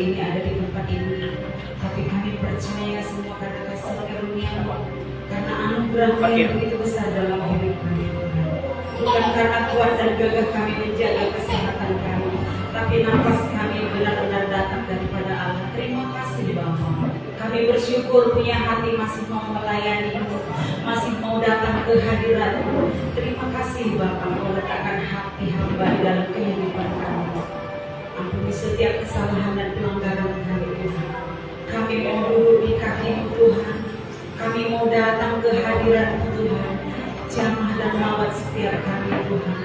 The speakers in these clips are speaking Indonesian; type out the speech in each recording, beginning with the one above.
ini ada di tempat ini. Tapi kami percaya semua karena kasih karunia-Mu, karena anugerah-Mu yang begitu besar dalam hidup kami, Tuhan. Bukan karena kuat dan gagah kami menjaga kesehatan kami, tapi nafas kami benar-benar datang daripada Allah. Terima kasih Bapa. Kami bersyukur punya hati masih mau melayani-Mu, masih mau datang ke hadirat-Mu. Terima kasih Bapa, Kau letakkan hati hamba di dalam kehidupan kami. Ampuni setiap kesalahan dan pelanggaran kami, Tuhan. Kami mau duduk di kaki-Mu, Tuhan. Kami mau datang ke hadirat-Mu, Tuhan. Jamah dan rawat setiap kami, Tuhan.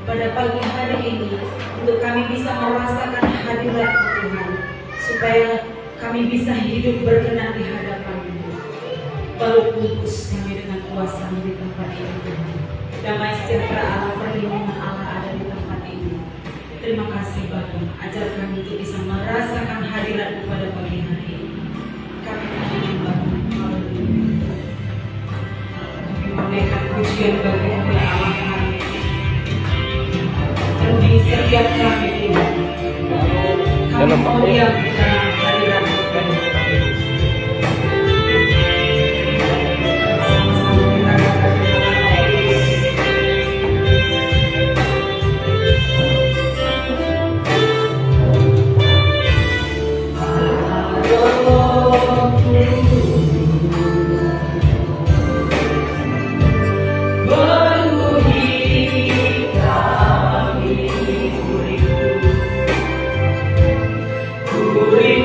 Pada pagi hari ini, untuk kami bisa merasakan hadirat-Mu, Tuhan, supaya kami bisa hidup berkenan di hadapan-Mu. Baru kudus kami dengan kuasa di tempat ini, Tuhan. Damai sejahtera Allah, perlindungan Allah ada di tempat ini. Terima kasih Bapa, ajar kami untuk bisa merasakan hadirat-Mu pada pagi hari ini. Kami menyembah Kami menaikkan pujian bagi-Mu ya Allah kami. Penuhi setiap kami Tuhan. Kami mau diam di dalam hadirat-Mu. Kuri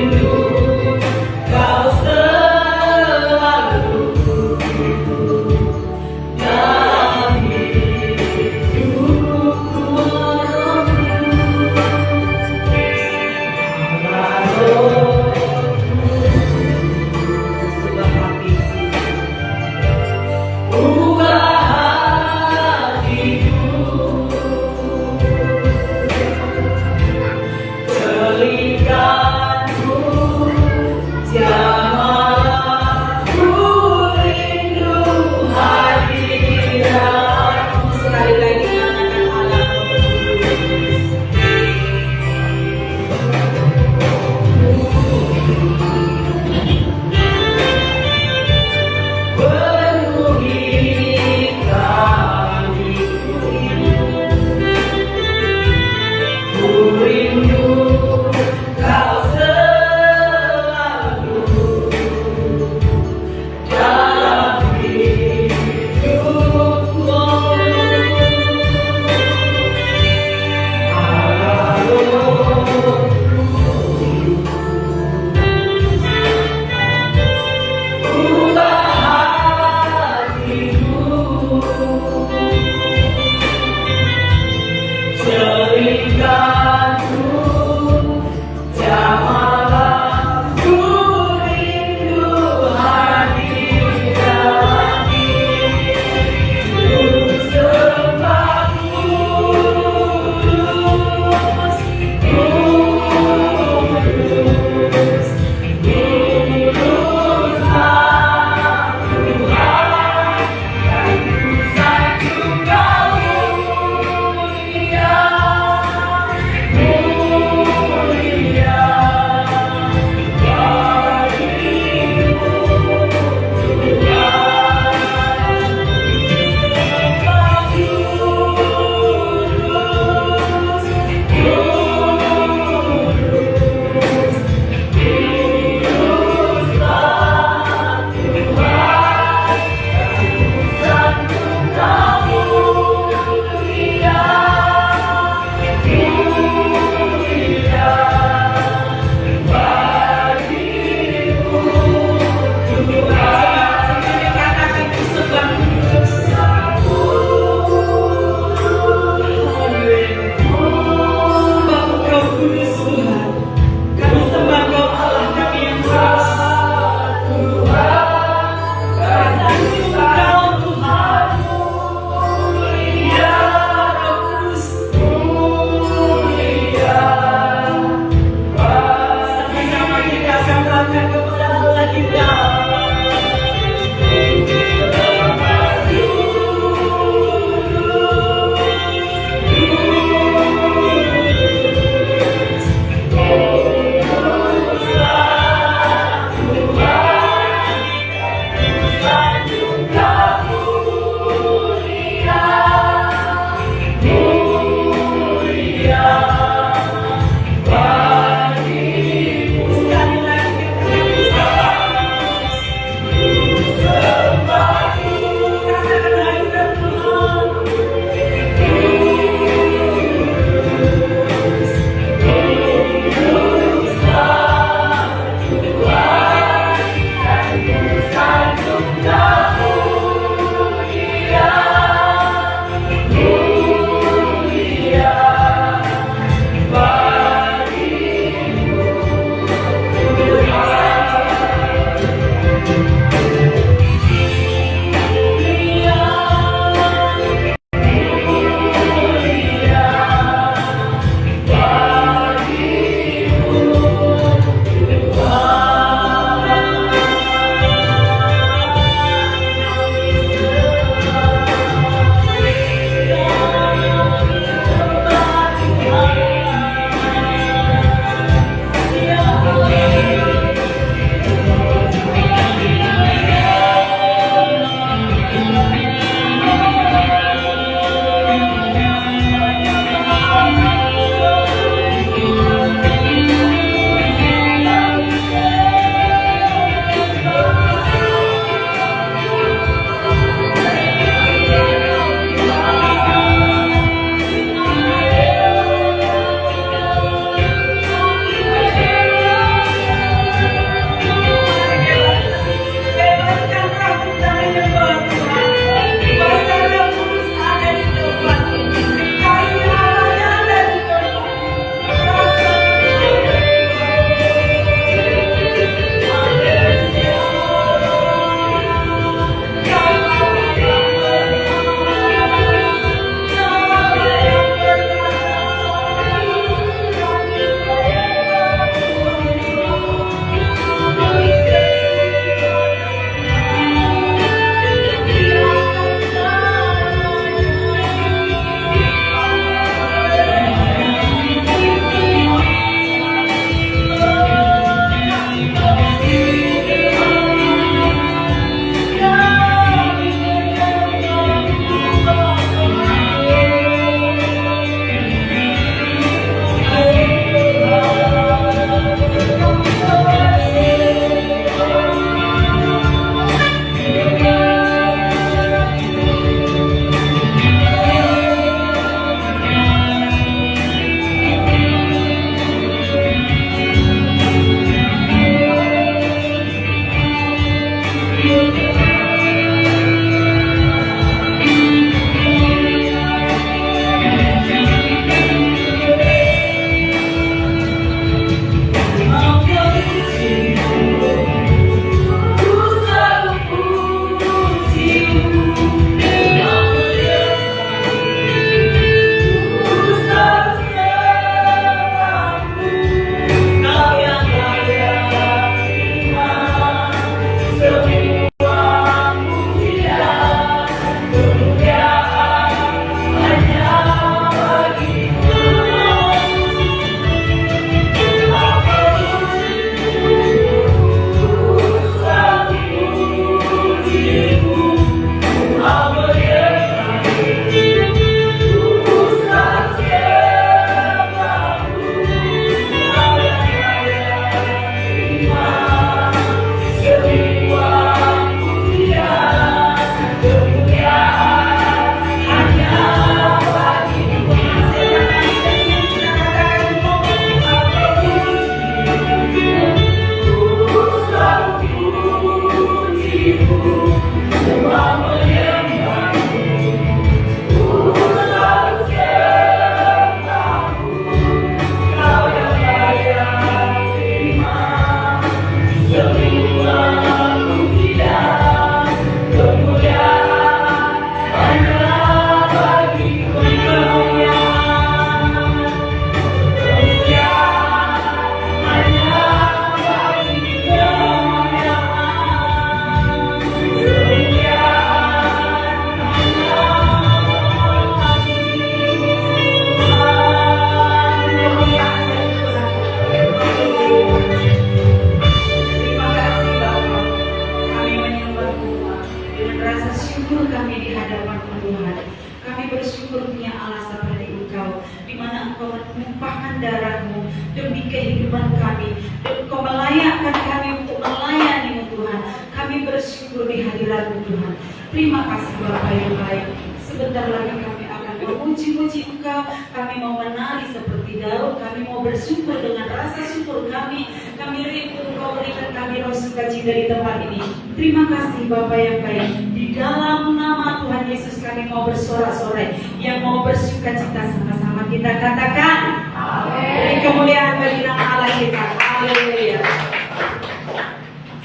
menumpahkan darah-Mu demi kehidupan kami, dan Kau melayakkan kami untuk melayani-Mu Tuhan. Kami bersyukur di hadirat-Mu Tuhan. Terima kasih Bapa yang baik. Sebentar lagi kami akan memuji-muji Engkau. Kami mau menari seperti Daud. Kami mau bersyukur dengan rasa syukur kami. Kami rindu Engkau berikan kami roh sukacita di tempat ini. Terima kasih Bapa yang baik. Di dalam nama Tuhan Yesus kami mau bersorak-sorai. Yang mau bersukacita sama-sama kita katakan amin. Kemuliaan bagi nama Allah kita. Haleluya.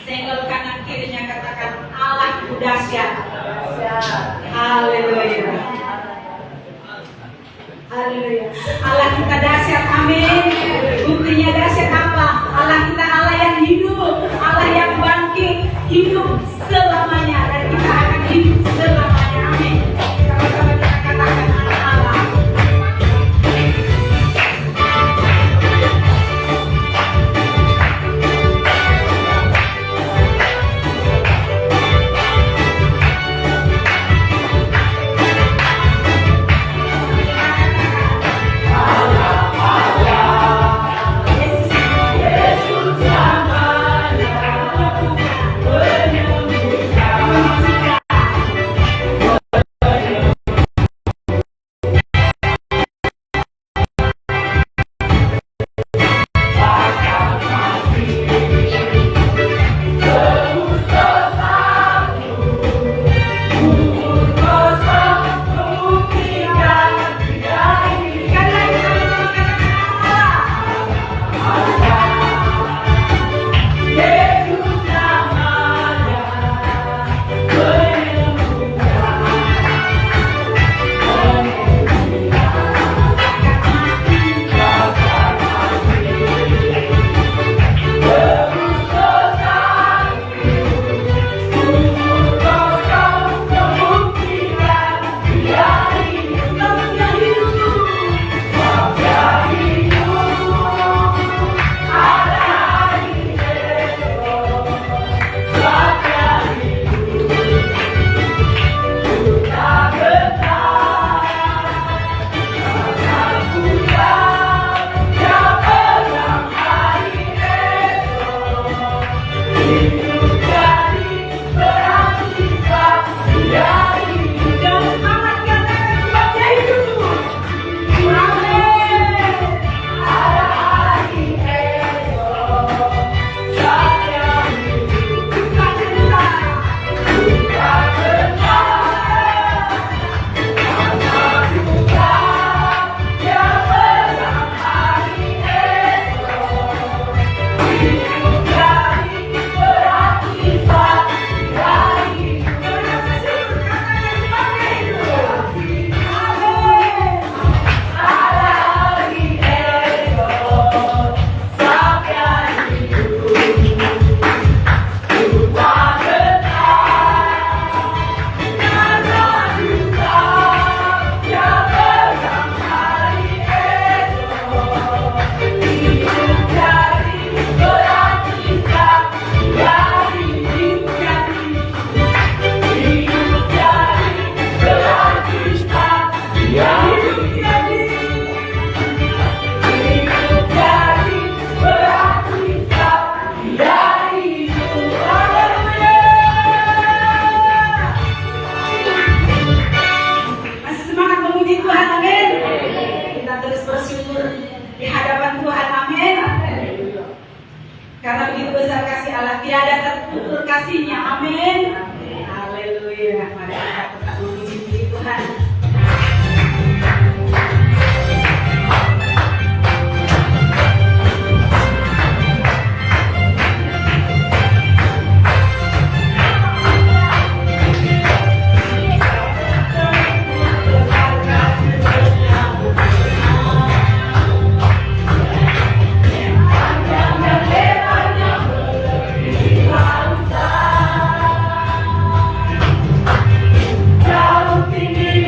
Senggol kanan kirinya katakan Allahku dahsyat. Haleluya. Haleluya. Allah kita dahsyat. Amin. Buktinya dahsyat apa? Allah kita Allah yang hidup, Allah yang bangkit, hidup selamanya, dan kita akan hidup selamanya. Amin. Sama-sama kita katakan Allah. Karena begitu besar kasih Allah, tiada terukur kasihnya. Amin. Haleluya. Mari kita tetap memuji Tuhan. Tinggi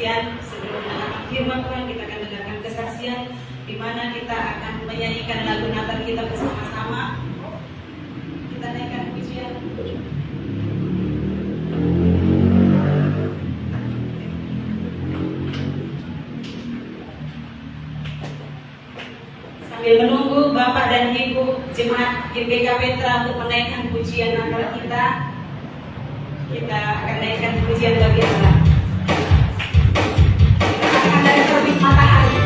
kesaksian. Sebelum mendengarkan firman Tuhan, kita akan dengarkan kesaksian di mana kita akan menyanyikan lagu Natal kita bersama-sama. Kita naikkan pujian. Sambil menunggu Bapak dan Ibu Jemaat GBK Petra untuk menaikkan pujian Natal kita akan naikkan pujian bagi Allah. Kita akan dari terbit matahari.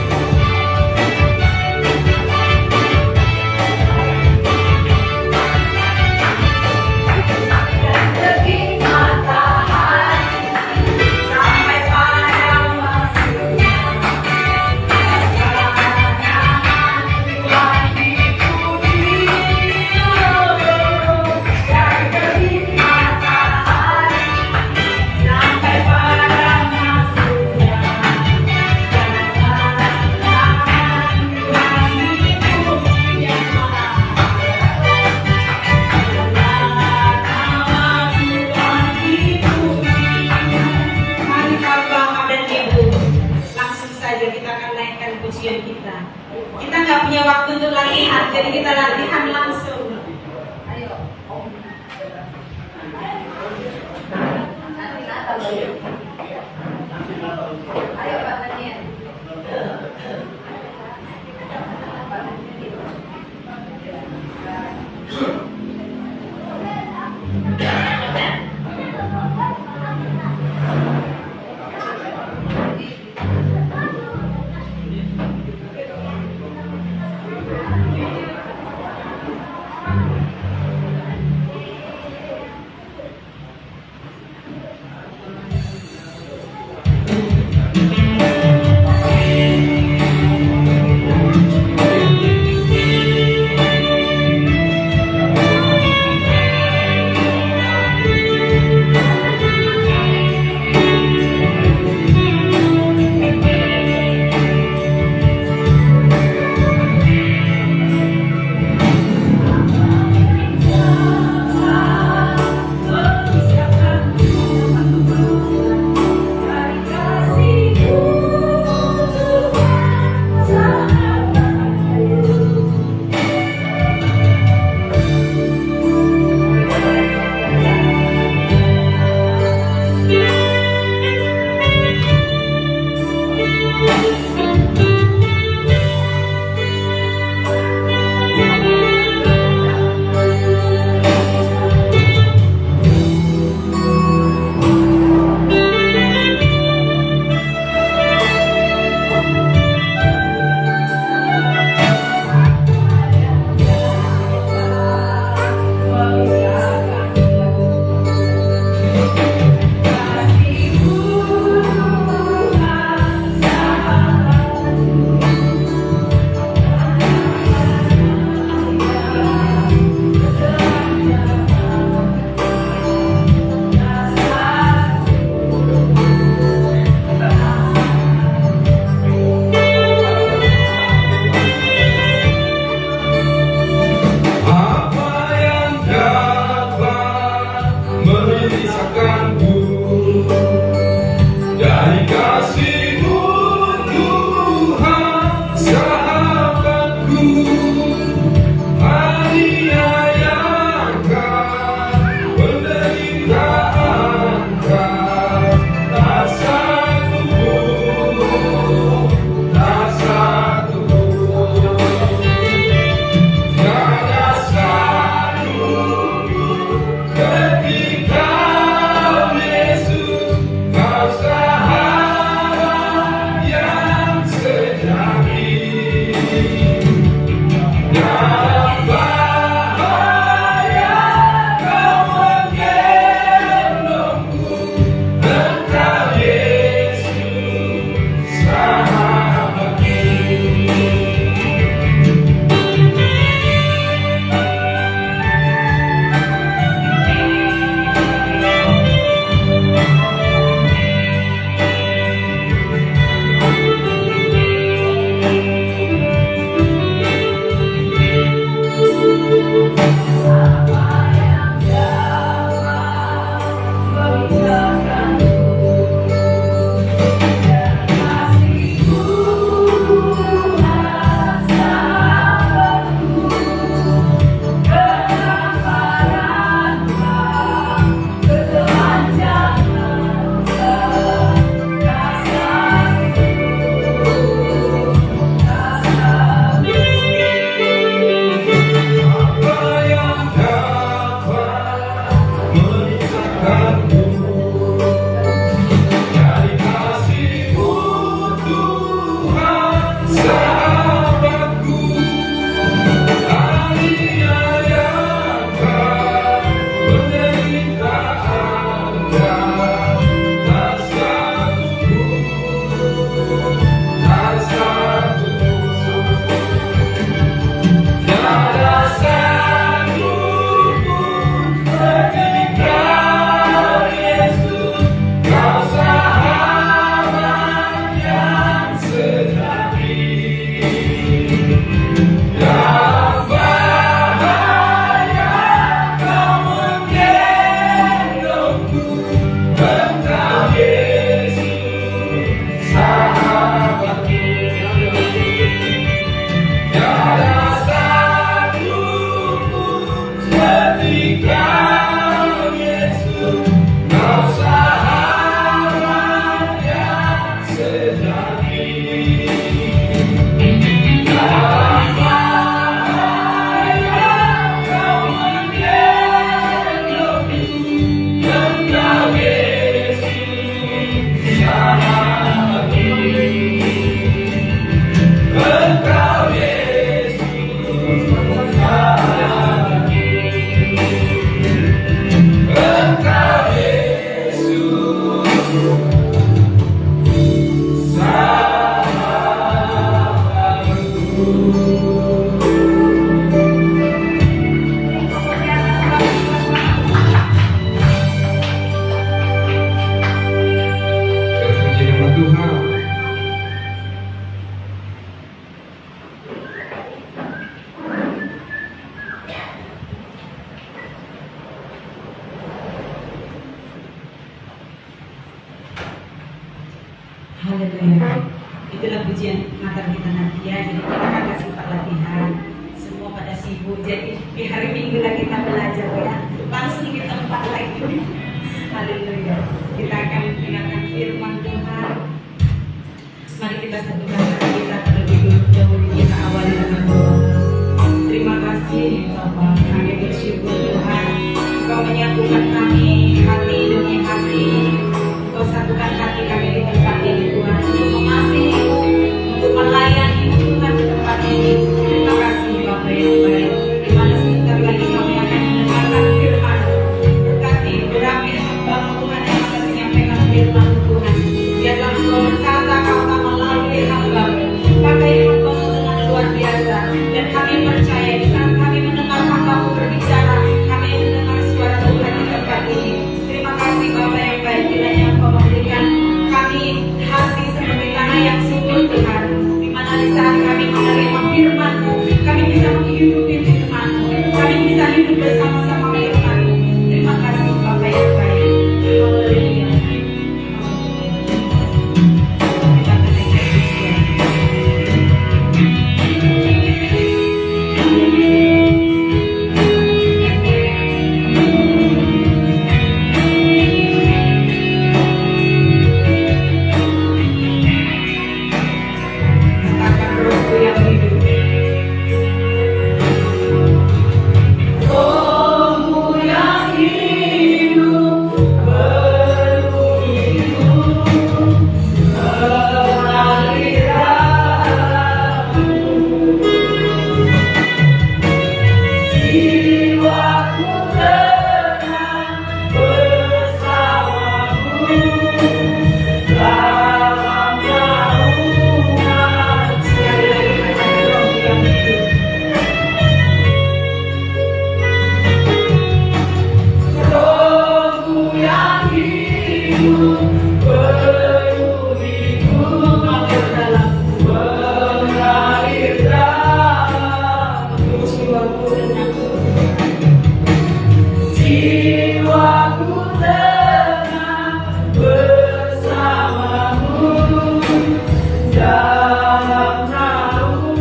Haleluya. Itulah pujian Natal kita nanti ya. Jadi kita akan sempat latihan. Semua pada sibuk. Jadi di hari Minggu lah kita belajar ya. Langsung di tempat lagi. Haleluya. Kita akan mendengarkan firman Tuhan. Mari kita satukan hati kita terlebih dahulu. Kita awali dengan doa. Terima kasih Bapa. Kami bersyukur Tuhan. Engkau menyatukan kami hati demi hati. Engkau satukan hati kami di tempat ini Tuhan, untuk mengasihi-Mu, untuk melayani-Mu Tuhan di tempat ini. Terima kasih Bapa yang baik. Di mana sebentar lagi kami akan mendengarkan firman. Berkati berapi hamba-Mu Tuhan yang akan menyampaikan firman Tuhan. Biarlah Engkau berkata-kata melalui hamba-Mu. Pakai hamba-Mu dengan luar biasa. Dan kami percaya di saat kami mendengar hamba-Mu berbicara, kami mendengar suara Tuhan di tempat ini. Terima kasih Bapa yang baik. Kiranya Engkau memberikan kami hati seperti tanah yang subur Tuhan, di mana di saat kami menerima firman-Mu, kami bisa menghidupi firman-Mu, kami bisa hidup bersama-sama firman-Mu. Terima kasih Bapa yang baik. Haleluya. Kita menaikkan pujian. Katakan rohku yang hidup. Rohmu yang hidup penuhiku, mengalir dalamku. Jiwaku tenang bersamamu dalam naungan. Sekali lagi katakan rohku yang hidup. Rohmu yang hidup penuhiku, mengalir dalamku, mengalir dalamku. Jiwaku tenang, jiwaku tenang bersamamu dalam naunganmu.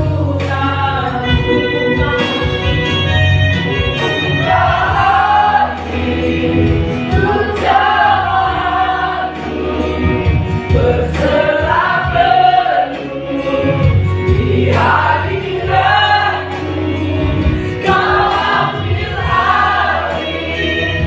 Berserah penuh di hadirat-Mu, Kau ambil alih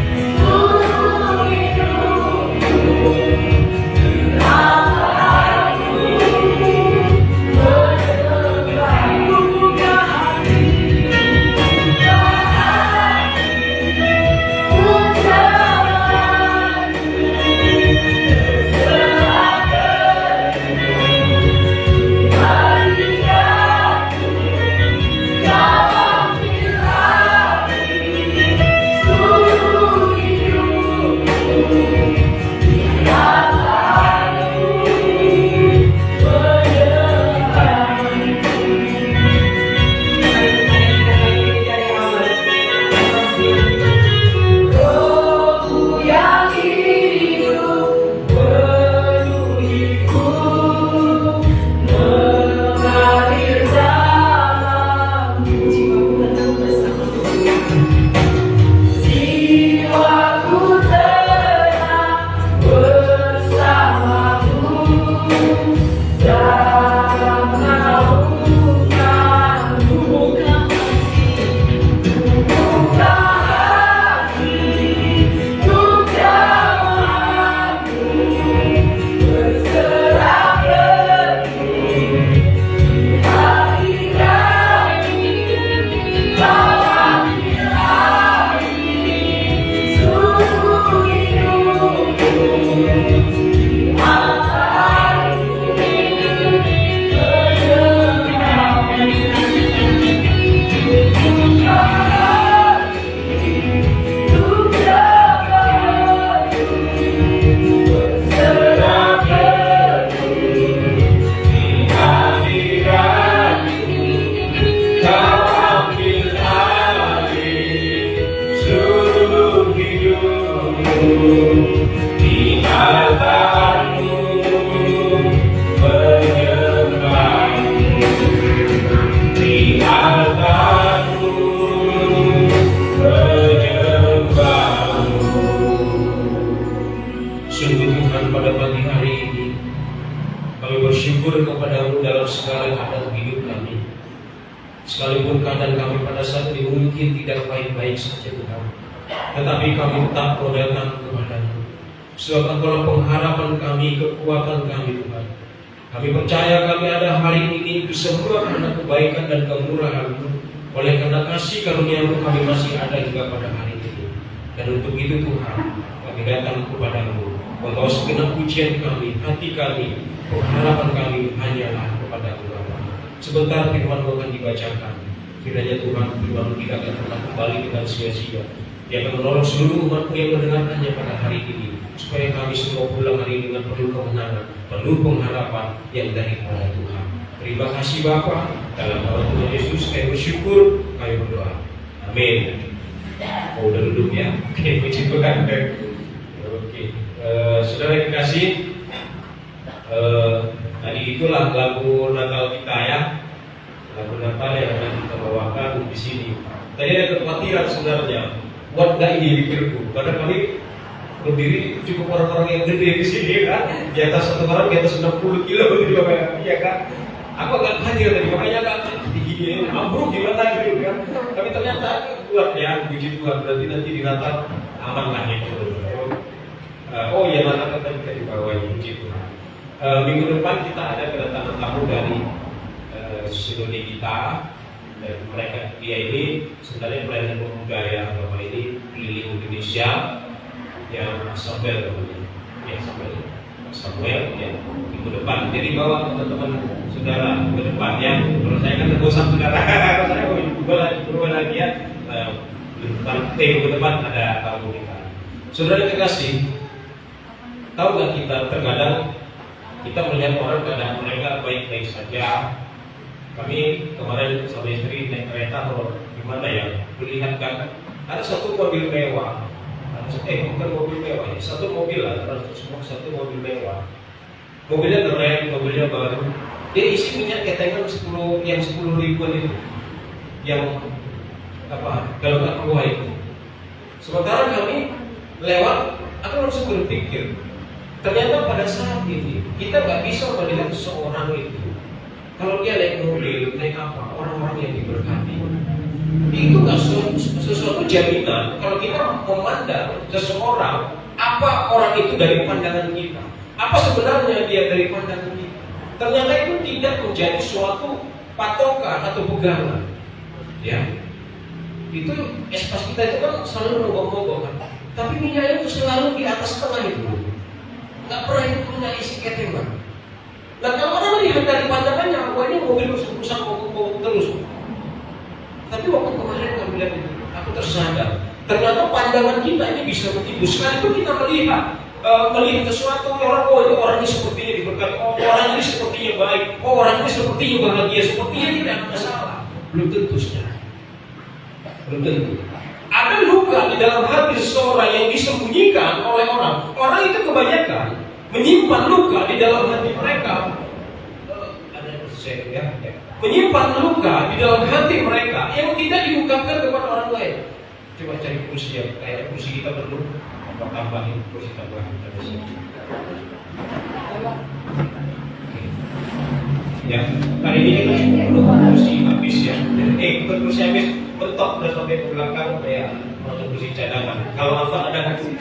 di hadapanmu menyembahmu, di hadapanmu menyembahmu. Sungguh Tuhan, pada pagi hari ini kami bersyukur kepadamu dalam segala keadaan hidup kami. Sekalipun keadaan kami pada saat ini mungkin tidak baik-baik saja Tuhan, tetapi kami tetap mau datang kepadamu. Sebab Engkaulah pengharapan kami, kekuatan kami Tuhan. Kami percaya kami ada hari ini itu semua karena kebaikan dan kemurahan-Mu. Oleh karena kasih karunia-Mu kami masih ada hingga pada hari ini. Dan untuk itu Tuhan, kami datang kepadamu, membawa segenap pujian kami, hati kami, pengharapan kami hanyalah kepada-Mu. Sebentar firman-Mu akan dibacakan. Kiranya Tuhan, firman-Mu tidak akan pernah kembali dengan sia-sia. Dia akan menolong seluruh umat-Mu yang mendengarkannya pada hari ini, supaya kami semua pulang hari ini dengan penuh kemenangan, penuh pengharapan yang daripada Tuhan. Terima kasih Bapa, dalam nama Tuhan Yesus kami bersyukur, kami berdoa. Amin. Oh, udah duduk ya? Oke, puji Tuhan. Oke, saudara yang kasih, tadi itulah lagu Natal kita ya, lagu Natal yang akan kita bawakan di sini. Tadi ada kekhawatiran sebenarnya, buat nggak ini pikirku, karena kami berdiri cukup orang-orang yang gede di sini kan, di atas satu orang di atas 60 kilo gitu ya kan. Aku agak khawatir tadi, makanya agak diginiin, ambruk gimana gitu kan. Tapi ternyata kuat ya, puji Tuhan, berarti nanti di Natal aman lah ya. Oh iya, Natal kita bisa dibawain, puji Tuhan. Minggu depan kita ada kedatangan tamu dari sinode kita, dan mereka dia ini sebenarnya pelayanan pemuda ya, Bapak ini keliling Indonesia yang Samuel namanya, ya Samuel ya minggu depan. Jadi bawa teman-teman saudara ke depan ya. Kalau saya kan bosan saudara, kalau saya berubah lagi ya. Minggu depan ada tamu kita. Saudara kekasih, tahu nggak kita terkadang kita melihat orang keadaan mereka baik-baik saja. Kami kemarin sama istri naik kereta gimana ya, melihat kan ada satu mobil mewah, bukan mobil mewah ya, satu mobil lah, satu mobil mewah. Mobilnya keren, mobilnya baru. Dia isi minyak ketengan 10 ribuan itu, yang apa kalau nggak keluar itu. Sementara kami lewat, aku langsung berpikir, ternyata pada saat ini kita nggak bisa melihat seseorang itu kalau dia naik mobil, naik apa, orang-orang yang diberkati. Itu nggak sesuatu jaminan kalau kita memandang seseorang, apa orang itu dari pandangan kita, apa sebenarnya dia dari pandangan kita. Ternyata itu tidak menjadi suatu patokan atau pegangan. Ya, itu espas kita itu kan selalu mogok-mogok kan, tapi minyaknya itu selalu di atas tengah itu. Nggak pernah itu punya isi ketengan. Dan kalau orang melihat dari pandangannya, wah ini mobil rusak mogok terus. Tapi waktu kemarin kami lihat itu, aku tersadar, ternyata pandangan kita ini bisa menipu. Sekalipun kita melihat sesuatu orang, oh ini orangnya sepertinya diberkati, oh orang ini sepertinya baik, oh orang ini sepertinya bahagia, sepertinya tidak ada masalah. Belum tentu saudara. Belum tentu. Ada luka di dalam hati seseorang yang disembunyikan oleh orang. Orang itu kebanyakan menyimpan luka di dalam hati mereka. Menyimpan luka di dalam hati mereka yang tidak diungkapkan kepada orang lain. Coba cari kursi ya, kayak kursi kita perlu tambahin kursi tambahin pada sini. Ya, kali ini kita perlu kursi habis ya. Bukan kursi habis, bentok udah sampai ke belakang kayak untuk kursi cadangan. Kalau apa ada kursi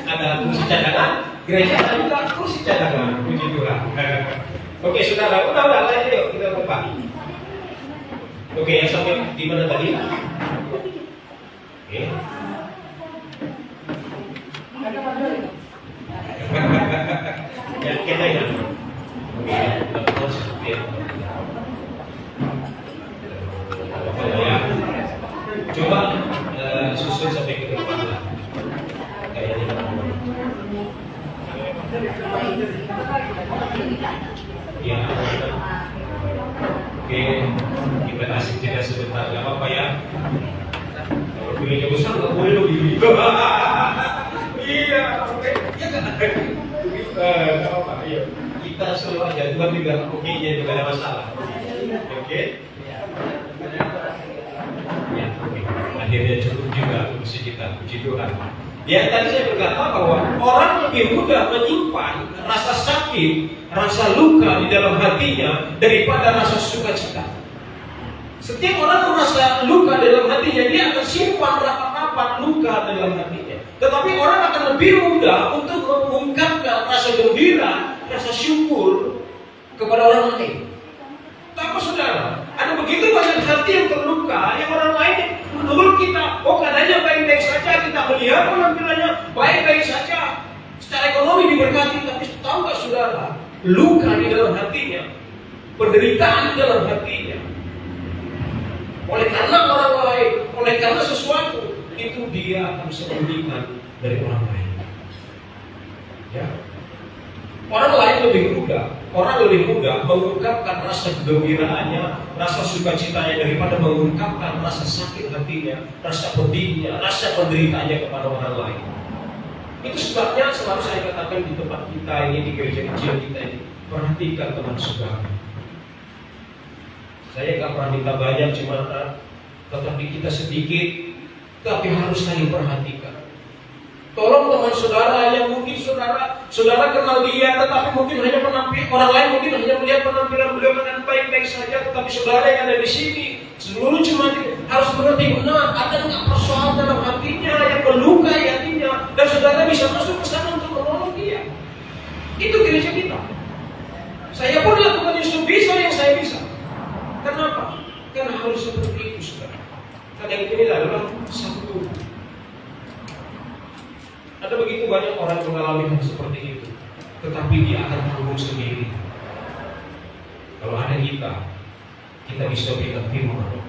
cadangan, gereja ada juga kursi cadangan. Puji Tuhan. Oke, saudara, udah lah, yuk kita buka. Oke, yang sampai di mana tadi? Oke. Ya, kita ya. Oke, terus ya. Coba susun sampai ke depan lah. Kayaknya. Ya. Oke, kita kasih jeda sebentar, nggak apa-apa ya. Kalau pilihnya besar nggak boleh lebih. Iya, oke. kita selalu aja Tuhan juga oke-nya juga ada masalah. Oke? Ya, oke. Akhirnya cukup juga puji kita, puji Tuhan. Ya tadi saya berkata bahwa orang lebih mudah menyimpan rasa sakit, rasa luka di dalam hatinya daripada rasa sukacita. Setiap orang merasa luka dalam hatinya, dia akan simpan rapat-rapat luka dalam hatinya. Tetapi orang akan lebih mudah untuk mengungkapkan rasa gembira, rasa syukur kepada orang lain. Tapi saudara, ada begitu banyak hati yang terluka, yang orang lain menurut kita, keadaannya baik-baik saja, kita melihat penampilannya baik-baik saja, secara ekonomi diberkati, tapi tahu gak saudara, luka di dalam hatinya, penderitaan di dalam hatinya, oleh karena orang lain, oleh karena sesuatu, itu dia akan sembunyikan dari orang lain. Ya. Orang lain lebih mudah mengungkapkan rasa kegembiraannya, rasa sukacitanya daripada mengungkapkan rasa sakit hatinya, rasa pedihnya, rasa penderitaannya kepada orang lain. Itu sebabnya selalu saya katakan di tempat kita ini, di gereja kecil kita ini, perhatikan teman saudara. Saya nggak pernah minta banyak, cuma tetapi kita sedikit, tapi harus saling perhatikan. Tolong teman saudara yang mungkin saudara kenal dia, tetapi mungkin hanya orang lain mungkin hanya melihat penampilan beliau dengan baik-baik saja, tetapi saudara yang ada di sini, seluruh jemaat harus mengerti benar ada nggak persoalan dalam hatinya yang melukai hatinya, dan saudara bisa masuk ke sana untuk menolong dia. Itu gereja kita. Saya pun lakukan yang sebisa yang saya bisa. Kenapa? Karena harus seperti itu, saudara. Karena ini adalah satu. Ada begitu banyak orang yang mengalami hal seperti itu, tetapi dia akan tanggung sendiri. Kalau ada kita bisa berikan firman,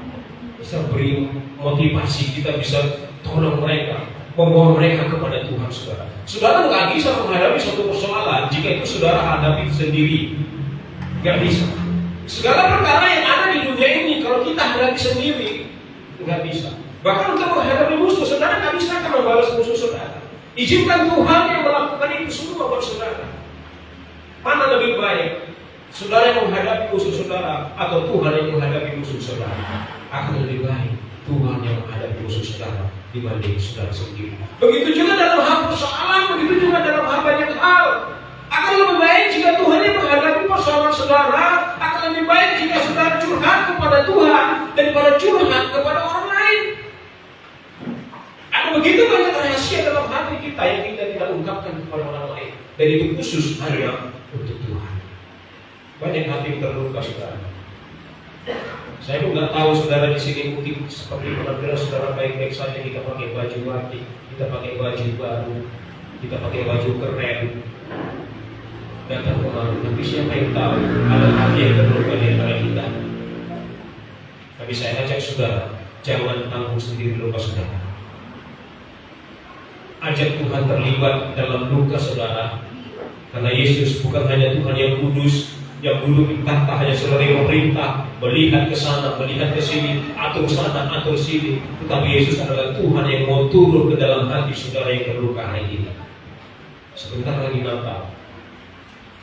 bisa beri motivasi, kita bisa tolong mereka, membawa mereka kepada Tuhan, saudara. Saudara nggak bisa menghadapi suatu persoalan jika itu saudara hadapi sendiri, nggak bisa. Segala perkara yang ada di dunia ini, kalau kita hadapi sendiri, nggak bisa. Bahkan untuk menghadapi musuh, saudara nggak bisa akan membalas musuh saudara. Izinkan Tuhan yang melakukan itu semua buat saudara. Mana lebih baik? Saudara yang menghadapi musuh saudara atau Tuhan yang menghadapi musuh saudara? Akan lebih baik Tuhan yang menghadapi musuh saudara dibanding saudara sendiri. Begitu juga dalam hal persoalan, begitu juga dalam hal banyak hal. Akan lebih baik jika Tuhan yang menghadapi persoalan saudara. Akan lebih baik jika saudara curhat kepada Tuhan daripada curhat kepada orang lain. Ada begitu banyak rahasia dalam hati kita yang kita tidak ungkapkan kepada orang lain, dan itu khusus hanya untuk Tuhan. Banyak hati yang terluka, saudara. Saya pun nggak tahu saudara di sini mungkin seperti penampilan saudara baik-baik saja, kita pakai baju batik, kita pakai baju baru, kita pakai baju keren, dan terpengaruh. Tapi siapa yang tahu ada hati yang terluka di antara kita? Tapi saya ajak saudara, jangan tanggung sendiri luka saudara. Ajak Tuhan terlibat dalam luka saudara. Karena Yesus bukan hanya Tuhan yang kudus, yang duduk di tahta hanya sebagai pemerintah, melihat ke sana, melihat ke sini, atur sana, atur sini. Tetapi Yesus adalah Tuhan yang mau turun ke dalam hati saudara yang terluka hari ini. Sebentar lagi Natal.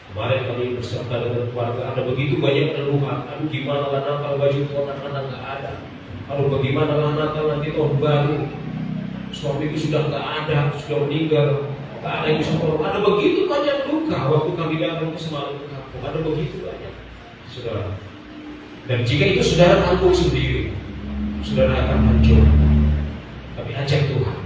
Kemarin kami berserta dengan keluarga, ada begitu banyak keluhan. Aduh gimana lah Natal, baju untuk anak-anak nggak ada. Aduh bagaimana lah Natal nanti tahun baru. Suamiku sudah nggak ada, sudah meninggal, nggak ada yang bisa tolong. Ada begitu banyak luka waktu kami datang ke semalam ke kampung. Ada begitu banyak, saudara. Dan jika itu saudara tanggung sendiri, saudara akan hancur. Tapi ajak Tuhan.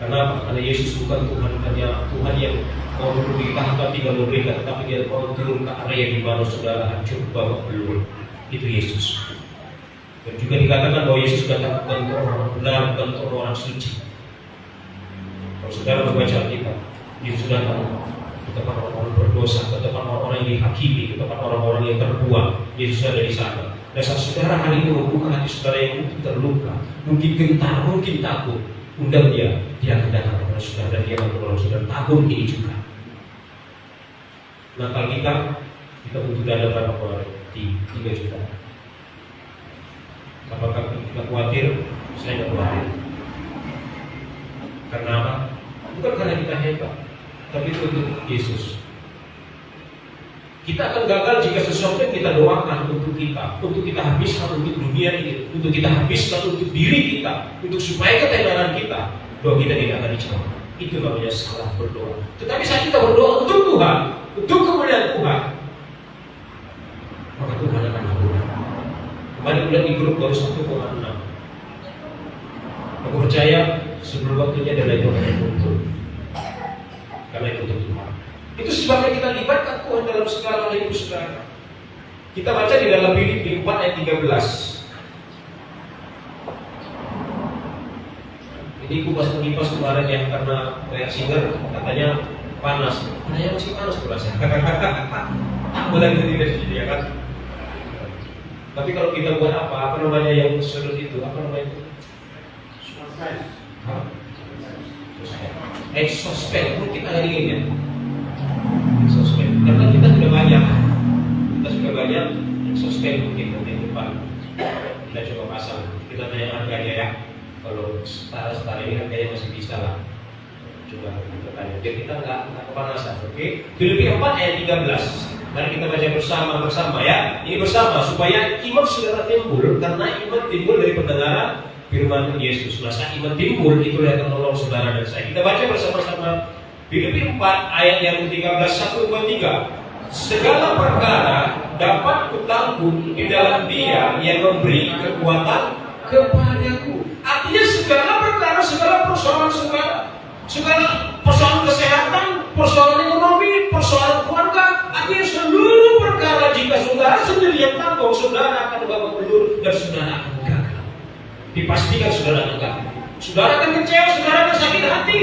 Kenapa? Karena Yesus bukan Tuhan hanya Tuhan yang mau duduk di tahta tinggal memberikan, tapi Dia mau turun ke area di mana saudara hancur babak belur. Itu Yesus. Dan juga dikatakan bahwa Yesus datang bukan untuk orang benar, bukan untuk orang suci. Kalau saudara membaca Alkitab, Yesus datang ke tempat orang-orang berdosa, ke tempat orang-orang yang dihakimi, ke tempat orang-orang yang terbuang. Yesus ada di sana. Dan saat saudara hari ini membuka hati saudara yang mungkin terluka, mungkin gentar, mungkin takut, undang dia akan datang kepada saudara dan dia akan menolong saudara tahun ini juga. Natal kita butuh dana berapa kemarin? 3 juta. Apakah kita khawatir? Saya tidak khawatir. Karena apa? Bukan karena kita hebat, tapi itu untuk Yesus. Kita akan gagal jika sesuatu yang kita doakan untuk kita habiskan untuk dunia ini, untuk kita habiskan untuk diri kita, untuk supaya ketenaran kita, doa kita tidak akan dijawab. Itu namanya salah berdoa. Tetapi saat kita berdoa untuk Tuhan, untuk kemuliaan Tuhan, maka Tuhan akan mengabulkan. Kemarin udah di grup baru 1,6. Aku percaya sebelum waktunya dan itu akan muncul. Karena itu untuk Tuhan. Itu sebabnya kita libatkan Tuhan dalam segala hal hidup saudara. Kita baca di dalam Filipi 4 ayat 13. Ini kupas kemarin yang karena kayak singer katanya panas. Katanya masih panas berasa. Boleh kita tidak disediakan. Tapi kalau kita buat apa namanya yang sudut itu, apa namanya itu? Exospek, kita hari ini ya. Exospek, karena kita sudah banyak exospek mungkin nanti depan kita coba pasang. Kita tanya harganya ya. Kalau setara ini harganya masih bisa lah. Coba kita tanya. Biar kita nggak kepanasan, oke? Filipi 4 ayat 13. Mari kita baca bersama ya. Ini bersama supaya iman saudara timbul, karena iman timbul dari pendengaran firman Yesus. Nah, saat iman timbul itu yang akan menolong saudara dan saya. Kita baca bersama-sama Filipi 4 ayat yang ke-13, 1, 2, 3. Segala perkara dapat kutanggung di dalam Dia yang memberi kekuatan kepadaku. Artinya segala perkara, segala persoalan segala persoalan kesehatan, persoalan ekonomi, persoalan keluarga, artinya seluruh perkara jika saudara sendiri yang tanggung, saudara akan babak belur dan saudara akan gagal. Dipastikan saudara akan gagal. Saudara akan kecewa, saudara akan sakit hati.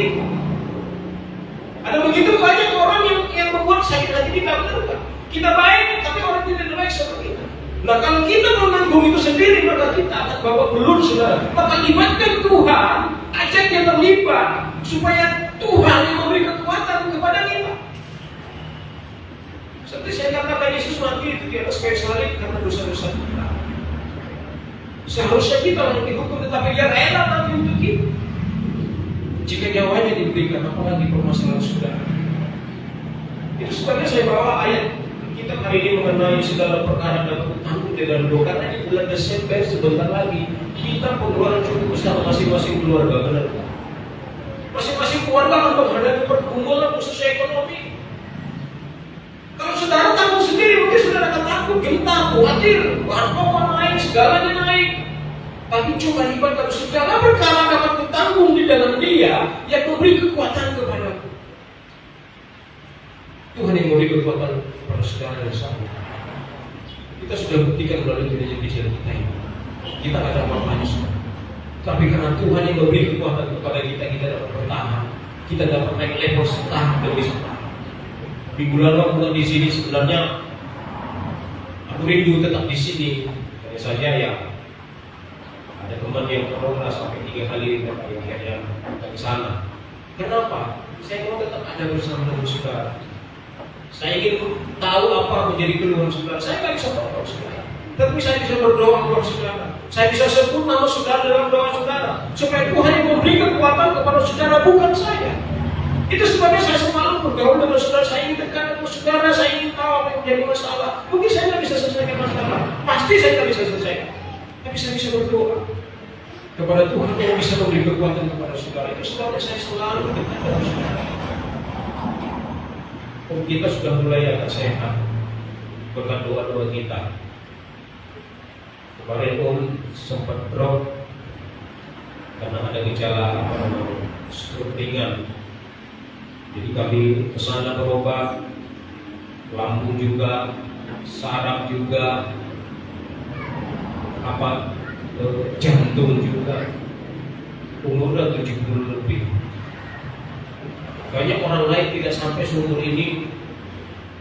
Ada begitu banyak orang yang membuat sakit hati kita, benar kan? Kita baik, tapi orang tidak baik sama kita. Nah, kalau kita menanggung itu sendiri, maka kita akan babak belur, saudara. Maka libatkan Tuhan, ajak dia terlibat, supaya Tuhan yang memberi kekuatan kepada kita. Seperti saya katakan, Yesus mati itu di atas kayu salib karena dosa-dosa kita. Seharusnya kita yang dihukum, tetapi dia rela mati untuk kita. Jika nyawanya diberikan, apalagi permasalahan saudara. Itu sebabnya saya bawa ayat kita hari ini mengenai segala perkara dapat kutanggung di dalam doa. Karena di bulan Desember sebentar lagi kita pengeluaran cukup besar masing-masing keluarga, benar? Masing-masing keluarga akan menghadapi pergumulan khusus ekonomi. Kalau saudara tanggung sendiri, mungkin saudara akan takut, gentar, khawatir, bahan pokok naik, segalanya naik. Tapi coba libatkan segala perkara dapat kutanggung di dalam Dia yang memberi kekuatan kepadaku. Tuhan yang memberi kekuatan kepada saudara dan saya. Kita sudah buktikan melalui gereja kecil kita ini. Kita tidak ada apa-apanya saudara. Tapi karena Tuhan yang memberi kekuatan kepada kita, kita dapat bertahan. Kita dapat naik level setahun demi setahun. Minggu lalu aku di sini sebenarnya aku rindu tetap di sini. Hanya saja ya ada teman yang corona sampai 3 kali akhirnya dari sana. Kenapa? Saya mau tetap ada bersama dengan saudara. Saya ingin tahu apa menjadi keluhan saudara. Saya nggak bisa tahu saudara, tapi saya bisa berdoa buat saudara. Saya bisa sebut nama saudara dalam doa saudara, supaya Tuhan yang memberi kekuatan kepada saudara, bukan saya. Itu sebabnya saya selalu bergaul dengan saudara. Saya ingin dekat dengan saudara. Saya ingin tahu apa yang menjadi masalah. Mungkin saya nggak bisa selesaikan masalah. Pasti saya nggak bisa selesaikan. Tapi saya bisa berdoa kepada Tuhan yang bisa memberi kekuatan kepada saudara. Itu sebabnya saya selalu dekat dengan saudara. Kita sudah mulai agak sehat berkat doa-doa kita. Kemarin sempat drop karena ada gejala stroke ringan. Jadi kami kesana berobat, lambung juga, saraf juga, jantung juga. Umurnya 70 lebih. Banyak orang lain tidak sampai seumur ini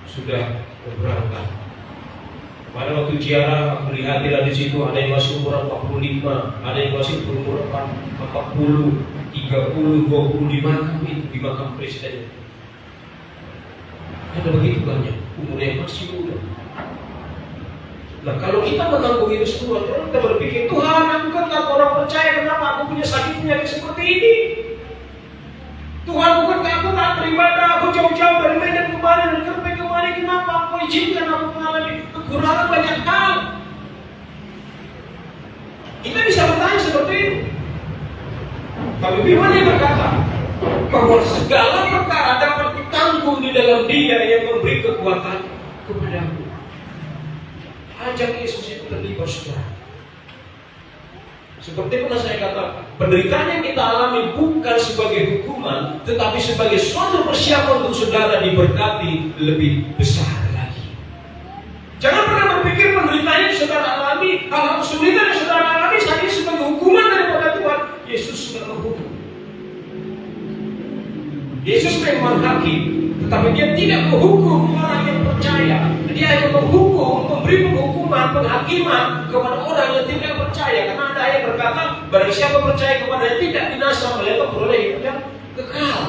sudah berangkat. Pada waktu ziarah melihat di situ ada yang masih umur 45, ada yang masih umur 40, 30, 25 di makam presiden. Ada begitu banyak umurnya masih muda. Nah, kalau kita menanggung itu semua, kita berpikir, Tuhan, aku kan tak orang percaya, kenapa aku punya sakit penyakit seperti ini? Tuhan, bukan aku tak beribadah, aku jauh-jauh dari Medan kemarin dan Kerpeng kemarin, kenapa aku izinkan Firman yang berkata bahwa segala perkara dapat ditanggung di dalam Dia yang memberi kekuatan kepadamu. Ajak Yesus itu terlibat, saudara. Seperti pernah saya katakan, penderitaan yang kita alami bukan sebagai hukuman, tetapi sebagai suatu persiapan untuk saudara diberkati lebih besar lagi. Jangan pernah berpikir penderitaan yang saudara alami, hal-hal kesulitan yang saudara alami saat ini sebagai hukuman daripada Tuhan. Yesus sudah menghukum. Yesus memang hakim, tetapi Dia tidak menghukum orang yang percaya. Dia hanya menghukum, memberi penghukuman, penghakiman kepada orang yang tidak percaya. Karena ada ayat berkata, barang siapa percaya kepada Dia tidak binasa, melainkan beroleh hidup yang kekal.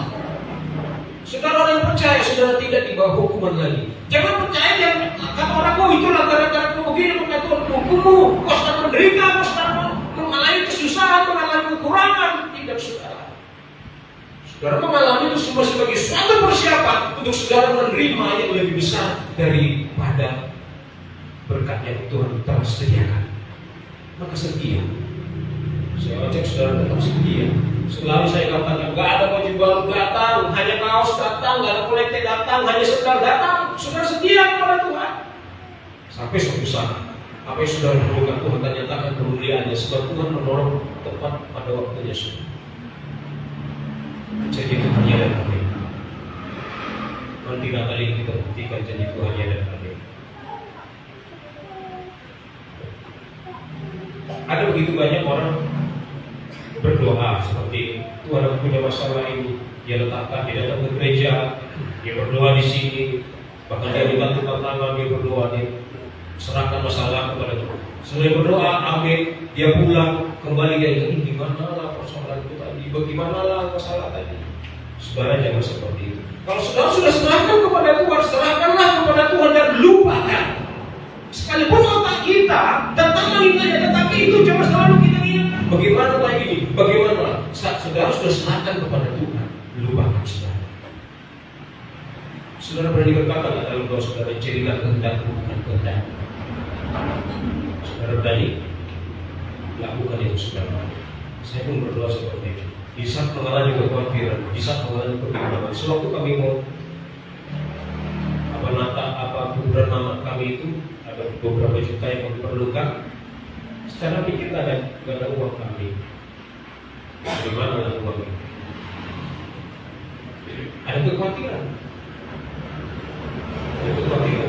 Saudara, orang yang percaya, saudara tidak di bawah hukuman lagi. Jangan percaya dia kata orang, oh itulah gara-gara kamu begini, maka Tuhan hukummu, kau sedang menderita, kau sedang mengalami kesusahan, mengalami kekurangan. Tidak, saudara. Saudara mengalami itu semua sebagai suatu persiapan untuk saudara menerima yang lebih besar daripada berkat yang Tuhan telah sediakan. Maka setia. Saya ajak saudara tetap setia. Selalu saya katakan, gak ada baju baru datang, hanya kaos datang, gak ada kolekte datang, hanya sedang datang. Saudara setia kepada Tuhan. Sampai suatu saat, apa yang saudara perlukan Tuhan akan nyatakan kemuliaannya, sebab Tuhan menolong tepat pada waktunya saudara. Jadi Tuhannya dan amin. Nanti kali kita buktikan janji Tuhannya dan amin. Ada begitu banyak orang berdoa seperti Tuhan, aku punya masalah ini, dia letakkan, dia datang ke gereja, dia berdoa di sini, bahkan dia minta tukang tangan, dia berdoa, dia serahkan masalah kepada Tuhan. Setelah berdoa, amin, dia pulang kembali, dia ingat gimana lah persoalan itu tadi, bagaimana lah masalah tadi. Saudara jangan seperti itu. Kalau saudara sudah serahkan kepada Tuhan, serahkanlah kepada Tuhan dan lupakan. Sekalipun otak kita datang mengintanya, tetapi itu cuma selalu kita ingat. Bagaimana lagi ini? Bagaimana? Saat saudara sudah serahkan kepada Tuhan, lupakan saudara. Saudara berani berkata dalam doa saudara, jadilah kehendakmu bukan kehendak. Saudara berani lakukan itu saudara. Saya pun berdoa seperti itu. Di saat mengalami kekhawatiran, di saat mengalami kebingungan, sewaktu kami mau kuburan mama kami itu ada beberapa juta yang diperlukan. Secara pikir gak ada uang kami. Dari mana ada uang? Ada kekhawatiran.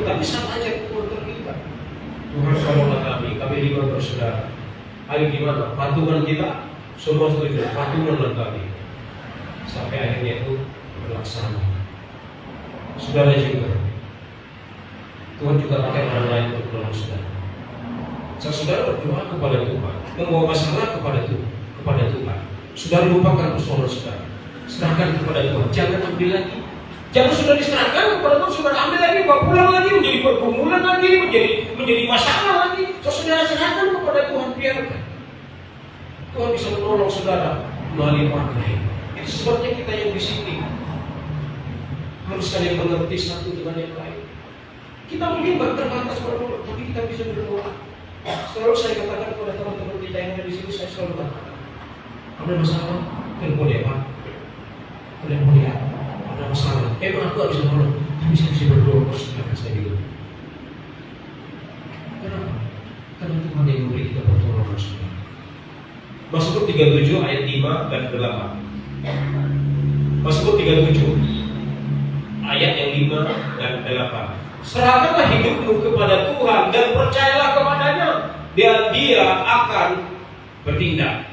Tapi sama aja Tuhan terlibat. Tuhan tolonglah kami lima bersaudara. Ayo gimana? Patungan kita semua setuju, patungan kami. Sampai akhirnya itu terlaksana. Saudara juga, Tuhan juga pakai orang lain untuk menolong saudara. Saudara berdoa kepada Tuhan, membawa masalah kepada Tuhan. Saudara lupakan persoalan saudara, serahkan kepada Tuhan. Jangan ambil lagi. Jangan sudah diserahkan kepada Tuhan, saudara ambil lagi, bawa pulang lagi, menjadi pergumulan lagi, menjadi masalah lagi. Saudara serahkan kepada Tuhan, biarkan. Tuhan bisa menolong saudara melalui orang lain. Itu sebabnya kita yang di sini harus saling mengerti satu dengan yang lain. Kita mungkin terbatas berdoa, tapi kita bisa berdoa. Selalu saya katakan kepada teman-teman kita yang ada di sini, saya selalu katakan, ada masalah, telepon ya Pak. Telepon ya, ada masalah. Emang aku harus menolong, tapi saya bisa berdoa terus akan saya bilang. Kenapa? Karena Tuhan yang memberi kita pertolongan saudara. Mazmur 37 ayat 5 dan 8. Mazmur 37 ayat yang 5 dan 8. Serahkanlah hidupmu kepada Tuhan dan percayalah kepadanya, dan Dia akan bertindak.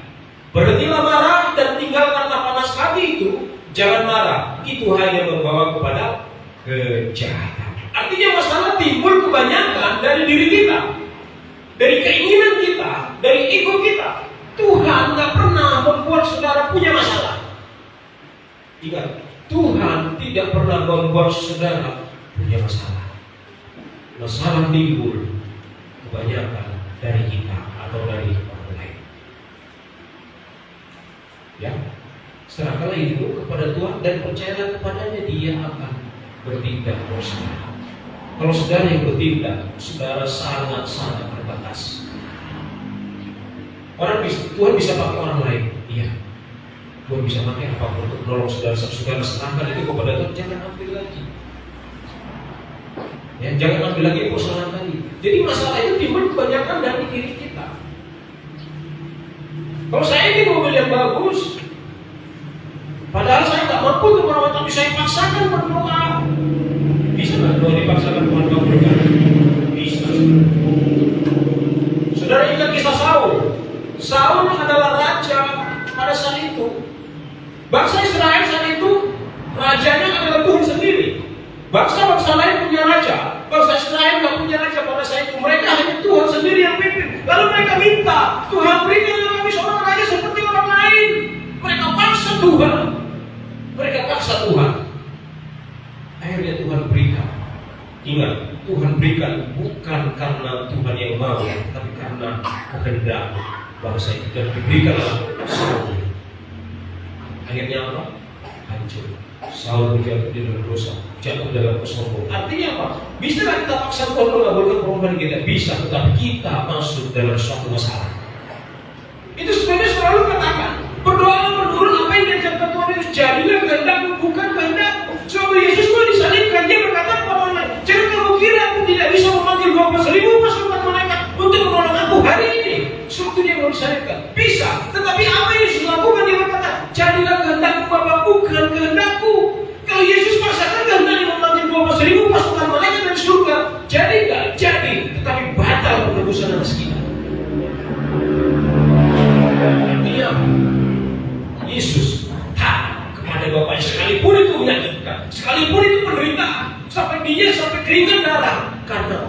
Berhentilah marah dan tinggalkanlah panas hati itu. Jangan marah, itu hanya membawa kepada kejahatan. Artinya masalah timbul kebanyakan dari diri kita, dari keinginan kita, dari ego kita. Tuhan gak pernah membuat saudara punya masalah. Ingat, Tuhan tidak pernah membuat saudara punya masalah. Masalah timbul kebanyakan dari kita atau dari orang lain. Ya, serahkanlah itu kepada Tuhan dan percayalah kepadanya, Dia akan bertindak untuk saudara. Kalau saudara yang bertindak, saudara sangat-sangat terbatas. Tuhan bisa pakai orang lain, iya. Tuhan bisa pakai apapun untuk menolong saudara-saudara, serahkan itu kepada Tuhan, jangan ambil lagi. Ya, jangan ambil lagi kesalahan tadi. Jadi masalah itu timbul kebanyakan dari diri kita. Kalau saya ini mobil yang bagus, padahal saya nggak mampu untuk merawat, tapi saya paksakan berdoa. Bisa nggak doa dipaksakan Tuhan kabulkan? Bisa. Saudara ingat kisah Saul. Saul adalah raja pada saat itu. Bangsa Israel saat itu rajanya adalah Tuhan sendiri. Bangsa-bangsa lain punya raja, bangsa Israel nggak punya raja pada saat itu. Mereka hanya Tuhan sendiri yang pimpin. Lalu mereka minta, Tuhan berikan kami seorang raja seperti orang lain. Mereka paksa Tuhan. Mereka paksa Tuhan. Akhirnya Tuhan berikan. Ingat, Tuhan berikan bukan karena Tuhan yang mau, tapi karena kehendak bangsa itu. Dan diberikanlah Saul. Akhirnya apa? Hancur. Saul jatuh di dalam dosa, jatuh dalam kesombongan. Artinya apa? Bisa lah kita paksa Tuhan mengabulkan permohonan kita, bisa, tetapi kita masuk dalam suatu masalah. Itu sebenarnya selalu katakan, berdoa menurut apa yang diajarkan Tuhan itu, jadilah kehendakmu bukan kehendakku. Sebab Yesus pun disalibkan, dia berkata kepada mereka, jangan kamu kira aku tidak bisa memanggil 12.000 pasukan malaikat untuk menolong aku hari ini. Sewaktu dia mau disalibkan, bisa. Tetapi apa yang Yesus lakukan, dia berkata, jadilah kehendakku Bapa, bukan kehendakku. Kalau Yesus paksakan kehendaknya memanggil 12.000 pasukan malaikat dari surga, jadi nggak jadi, tetapi batal penebusan atas kita. Artinya Yesus taat kepada Bapa, sekalipun itu menyakitkan, sekalipun itu penderitaan, sampai dia sampai keringat darah, karena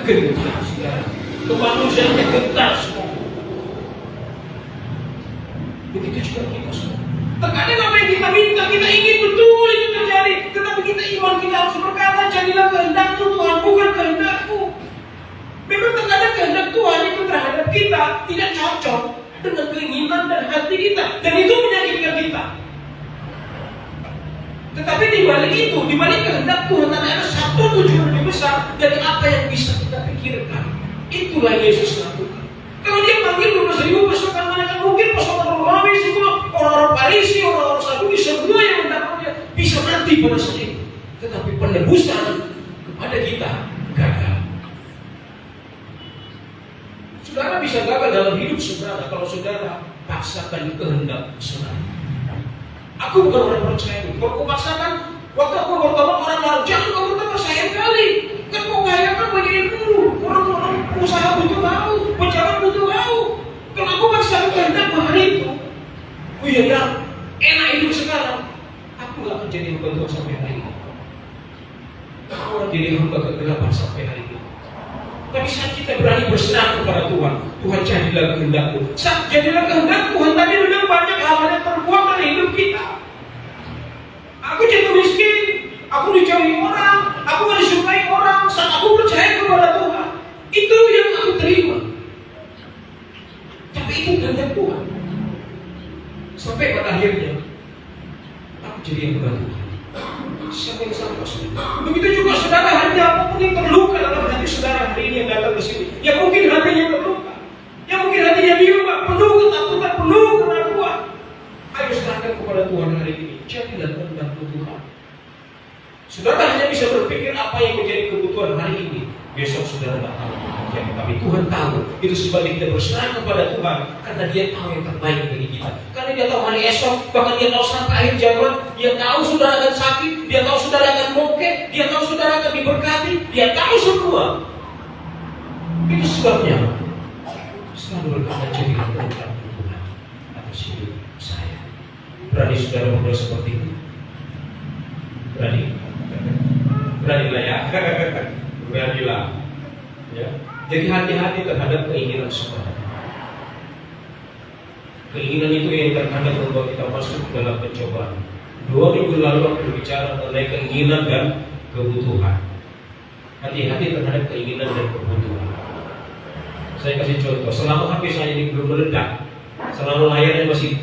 gentar, saudara, kemanusiaannya gentar semua. Begitu juga kita semua. Terkadang apa yang kita minta, kita ingin betul itu terjadi, tetapi kita iman kita harus berkata, jadilah kehendakmu Tuhan, bukan kehendakku. Memang terkadang kehendak Tuhan itu terhadap kita tidak cocok dengan keinginan dan hati kita, dan itu menyakitkan kita. Tetapi di balik itu, di balik kehendak Tuhan ada satu tujuan lebih besar dari apa yang bisa kita pikirkan. Itulah Yesus lakukan. Kalau dia panggil 12.000 pasukan malaikat, mungkin pasukan Romawi semua, orang-orang Parisi, orang-orang Saduki, semua yang mendapatnya bisa mati pada saat itu. Tetapi penebusan kepada kita gagal. Saudara bisa gagal dalam hidup saudara kalau saudara paksakan kehendak saudara. Aku bukan orang percaya. Kalau kau paksakan, waktu aku bertobat orang-orang, jangan kau bertobat sayang kali. Kan kau kaya kan begini dulu. Orang-orang usaha butuh tahu, pejabat butuh tahu. Kalau aku paksakan kehendak hari itu, oh iya ya, enak hidup sekarang. Aku gak akan jadi hamba Tuhan sampai hari ini. Aku akan jadi hamba kegelapan sampai hari ini. Tapi saat kita berani berserah kepada Tuhan, Tuhan jadilah kehendakmu. Saat jadilah kehendak Tuhan, tadi memang banyak hal yang terbuang dari hidup kita. Aku jatuh miskin, aku dijauhi orang, aku gak disukai orang. Saat aku percaya kepada Tuhan, itu yang aku terima. Tapi itu kehendak Tuhan. Sampai pada akhirnya, aku jadi yang berbatu. Siapa yang salah? Begitu juga saudara hari ini, apapun yang terluka dalam hati saudara hari ini yang datang ke sini, ya mungkin hatinya terluka, ya mungkin hatinya bingung, penuh ketakutan, penuh keraguan. Ayo serahkan kepada Tuhan hari ini. Jadilah kehendak Tuhan. Saudara hanya bisa berpikir apa yang menjadi kebutuhan hari ini. Besok saudara tidak tahu. Tapi Tuhan tahu. Itu sebabnya kita berserah kepada Tuhan, karena Dia tahu yang terbaik bagi kita. Karena Dia tahu hari esok, bahkan Dia tahu sampai akhir zaman. Dia tahu saudara akan sakit, Dia tahu saudara akan bongkek, Dia tahu saudara akan diberkati, Dia tahu semua. Itu sebabnya selalu berkata, jadilah kehendak Tuhan atas hidup saya. Berani saudara berdoa seperti itu? Berani? Beranilah ya. Beranilah. Ya. Jadi hati-hati terhadap keinginan saudara. Keinginan itu yang terkadang membuat kita masuk dalam pencobaan. 2 minggu lalu aku berbicara mengenai keinginan dan kebutuhan. Hati-hati terhadap keinginan dan kebutuhan. Saya kasih contoh. Selama HP saya ini belum meledak, selama layarnya masih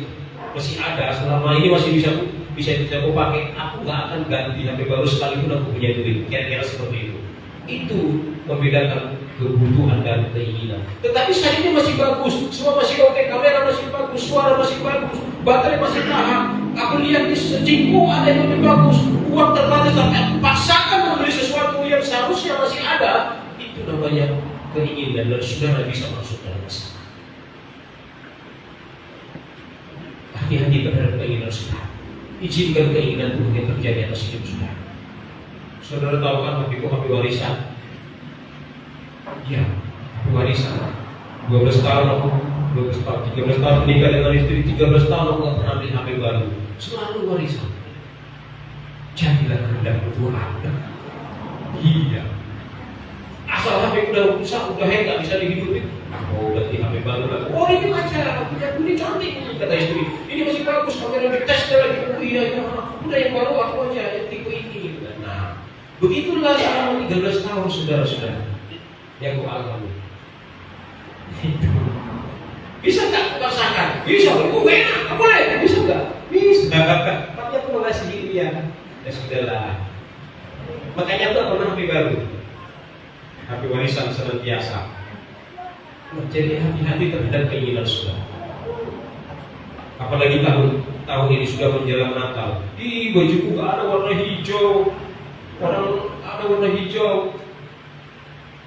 ada, selama ini masih bisa aku pakai, aku nggak akan ganti HP baru sekalipun aku punya duit. Kira-kira seperti itu. Itu membedakan kebutuhan dan keinginan. Tetapi saat ini masih bagus, semua masih oke, kamera masih bagus, suara masih bagus, baterai masih tahan. Aku lihat di Cinggu ada yang lebih bagus, uang terbatas, tapi paksakan membeli sesuatu yang seharusnya masih ada. Itu namanya keinginan, dan saudara bisa masuk dalam masalah. Hati-hati terhadap keinginan saudara. Izinkan keinginan Tuhan yang terjadi atas hidup saudara. Saudara tahu kan HP warisan? Iya, HP warisan. 12 tahun aku, 13 tahun menikah dengan istri, 13 tahun aku gak pernah beli HP baru. Selalu warisan. Jadilah kehendak Tuhan. Iya. Asal HP udah rusak, udah hang, gak bisa dihidupin. Oh, ganti HP baru lagi. Oh, ini aja, ini cantik kata istri. Ini masih bagus, kamera dites lagi. Oh iya, udah yang baru aku aja, yang tipe ini. Nah, begitulah selama 13 tahun saudara-saudara yang aku alami. Bisa nggak paksakan? Bisa, enak, boleh, bisa nggak? Bisa. Tapi aku mau ngasih dia. Ya sudahlah. Makanya tuh pernah HP baru, HP warisan senantiasa. Jadi hati-hati terhadap keinginan saudara. Apalagi tahun ini sudah menjelang Natal. Ih, bajuku gak ada warna hijau. Orang ada warna hijau.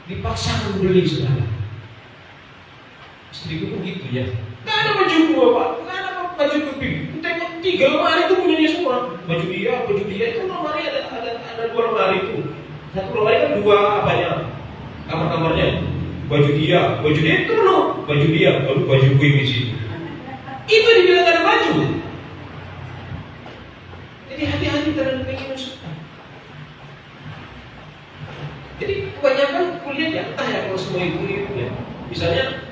Dipaksa beli saudara. Istriku pun gitu ya. Gak ada bajuku bapak, gak ada bajuku pink. Tengok 3 lemari itu punya dia semua. Baju dia itu lemari ada 2 lemari itu. Satu lemari kan 2 apanya? Kamar-kamarnya. Baju dia itu penuh. Baju dia, baru bajuku yang di sini. Itu dibilang gak ada baju. Jadi hati-hati terhadap keinginan saudara. Jadi kebanyakan kuliah ya, entah ya kalau semua ibu ya. Misalnya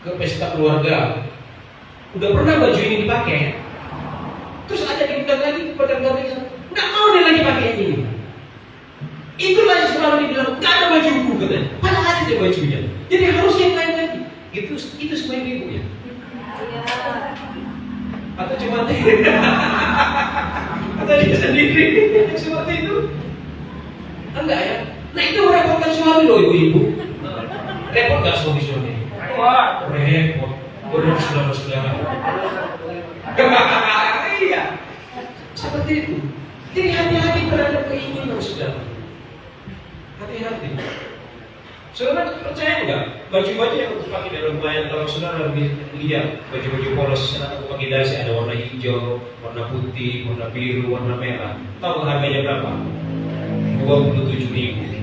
ke pesta keluarga, udah pernah baju ini dipakai, terus ada diundang lagi kepada keluarga, nggak mau dia lagi pakai yang ini. Itulah yang selalu dibilang nggak ada bajuku katanya, padahal ada dia bajunya. Jadi harus yang lain lagi. Itu semua ibu ya. Atau cuma atau dia sendiri seperti itu? Enggak ya. Nah itu merepotkan suami loh ibu-ibu. Repot nggak suami-suami? Wah, repot. Benar saudara-saudara. Iya. Seperti itu. Jadi hati-hati terhadap keinginan saudara. Hati-hati. Saudara percaya enggak? Baju-baju yang aku pakai dalam rumah, kalau saudara lihat baju-baju polos yang aku pakai dasi ada warna hijau, warna putih, warna biru, warna merah. Tahu harganya berapa? 27.000.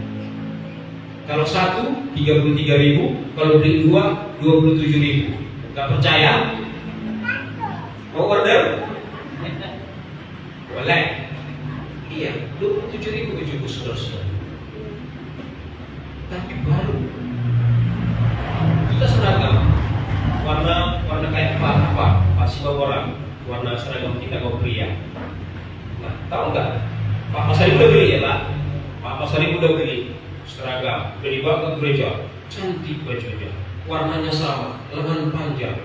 Kalau satu 33.000, kalau beli 2 27.000. Gak percaya? Mau order? Boleh. Iya, 27.000 bajuku saudara-saudara. Tapi baru. Kita seragam. Warna kayak apa? Pasti orang. Warna seragam kita kaum pria. Nah, tahu nggak? Pak Pasari udah beli ya Pak. Pak Pasari udah beli seragam. Udah dibawa ke gereja. Cantik bajunya. Warnanya sama, lengan panjang.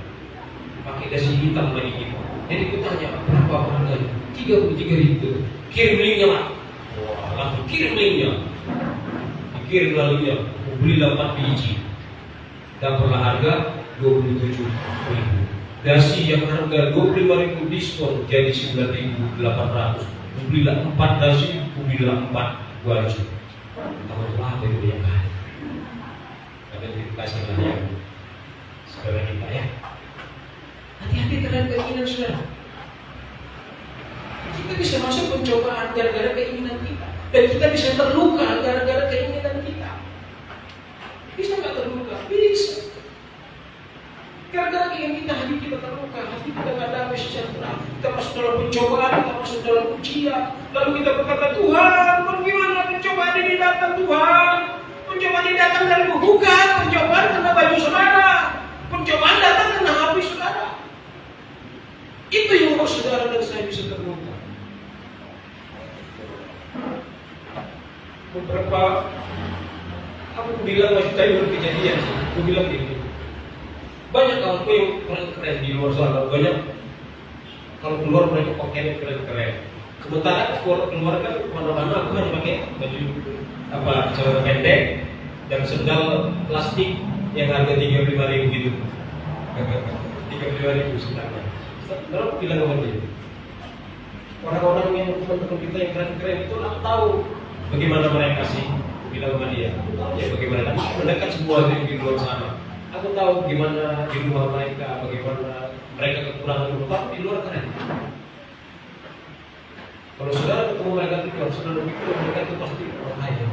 Pakai dasi hitam lagi gitu. Jadi aku tanya, berapa harganya? 33.000. Kirim linknya Pak. Wah, langsung kirim linknya. Dikirim lalunya, aku beli 8 biji. Dapatlah harga 27.000. Dasi yang harga 25.000 diskon jadi 9.800. Aku belilah 4 dasi, aku belilah 4 baju. Kamu apa itu yang kaya? Ada dikasih lah yang saudara kita ya. Hati-hati terhadap keinginan saudara. Kita bisa masuk pencobaan gara-gara keinginan kita, dan kita bisa terluka gara-gara keinginan kita. Bisa nggak terluka? Bisa. Gara-gara keinginan kita, hati kita terluka, hati kita nggak damai sejahtera. Kita masuk dalam pencobaan, kita masuk dalam ujian, lalu kita berkata, Tuhan, bagaimana pencobaan ini datang Tuhan? Pencobaan ini datang darimu. Bukan, pencobaan kena baju saudara. Pencobaan datang kena HP saudara. Itu yang membuat saudara dan saya bisa terluka. Beberapa aku bilang masih tadi berkejadian, aku bilang gini, banyak kawanku yang keren-keren di luar sana, banyak kalau keluar mereka pakai keren-keren. Sementara keluar kan kemana-mana aku hanya pakai baju celana pendek dan sendal plastik yang harga 35.000 gitu. 35.000 sebenarnya. Lalu aku bilang sama dia, orang-orang yang teman-teman kita yang keren-keren itu aku tahu bagaimana mereka sih. Aku bilang sama dia, aku tahu ya bagaimana kan mendekat semua di luar sana. Aku tahu gimana di rumah mereka, bagaimana mereka kekurangan rumah di luar keren. Kalau saudara ketemu mereka itu, kalau saudara pikir mereka itu pasti orang kaya.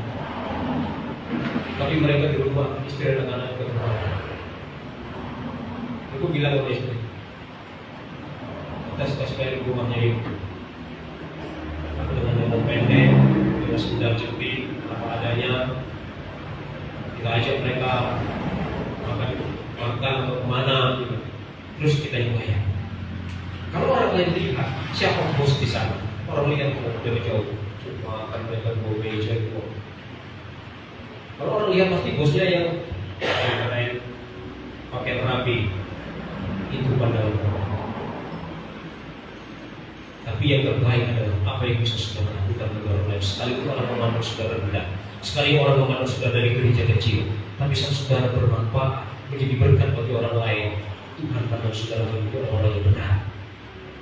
Tapi mereka di rumah istri dan anak kekurangan. Aku bilang sama istri, kita sekali di rumahnya itu. Dengan yang pendek, dengan sendal jepit, apa adanya, kita ajak mereka makan atau kemana, gitu. Terus kita yang bayar. Kalau orang lain lihat, siapa bos di sana? Orang lihat dari jauh, makan mereka bawa meja itu. Kalau orang lihat pasti bosnya yang keren, pakai rapi, itu pandangan orang. Tapi yang terbaik adalah apa yang bisa saudara lakukan bagi orang lain. Sekalipun orang memandang saudara rendah, sekali orang memandang saudara dari gereja kecil, tapi saat saudara bermanfaat menjadi berkat bagi orang lain, Tuhan pandang saudara menjadi orang yang benar.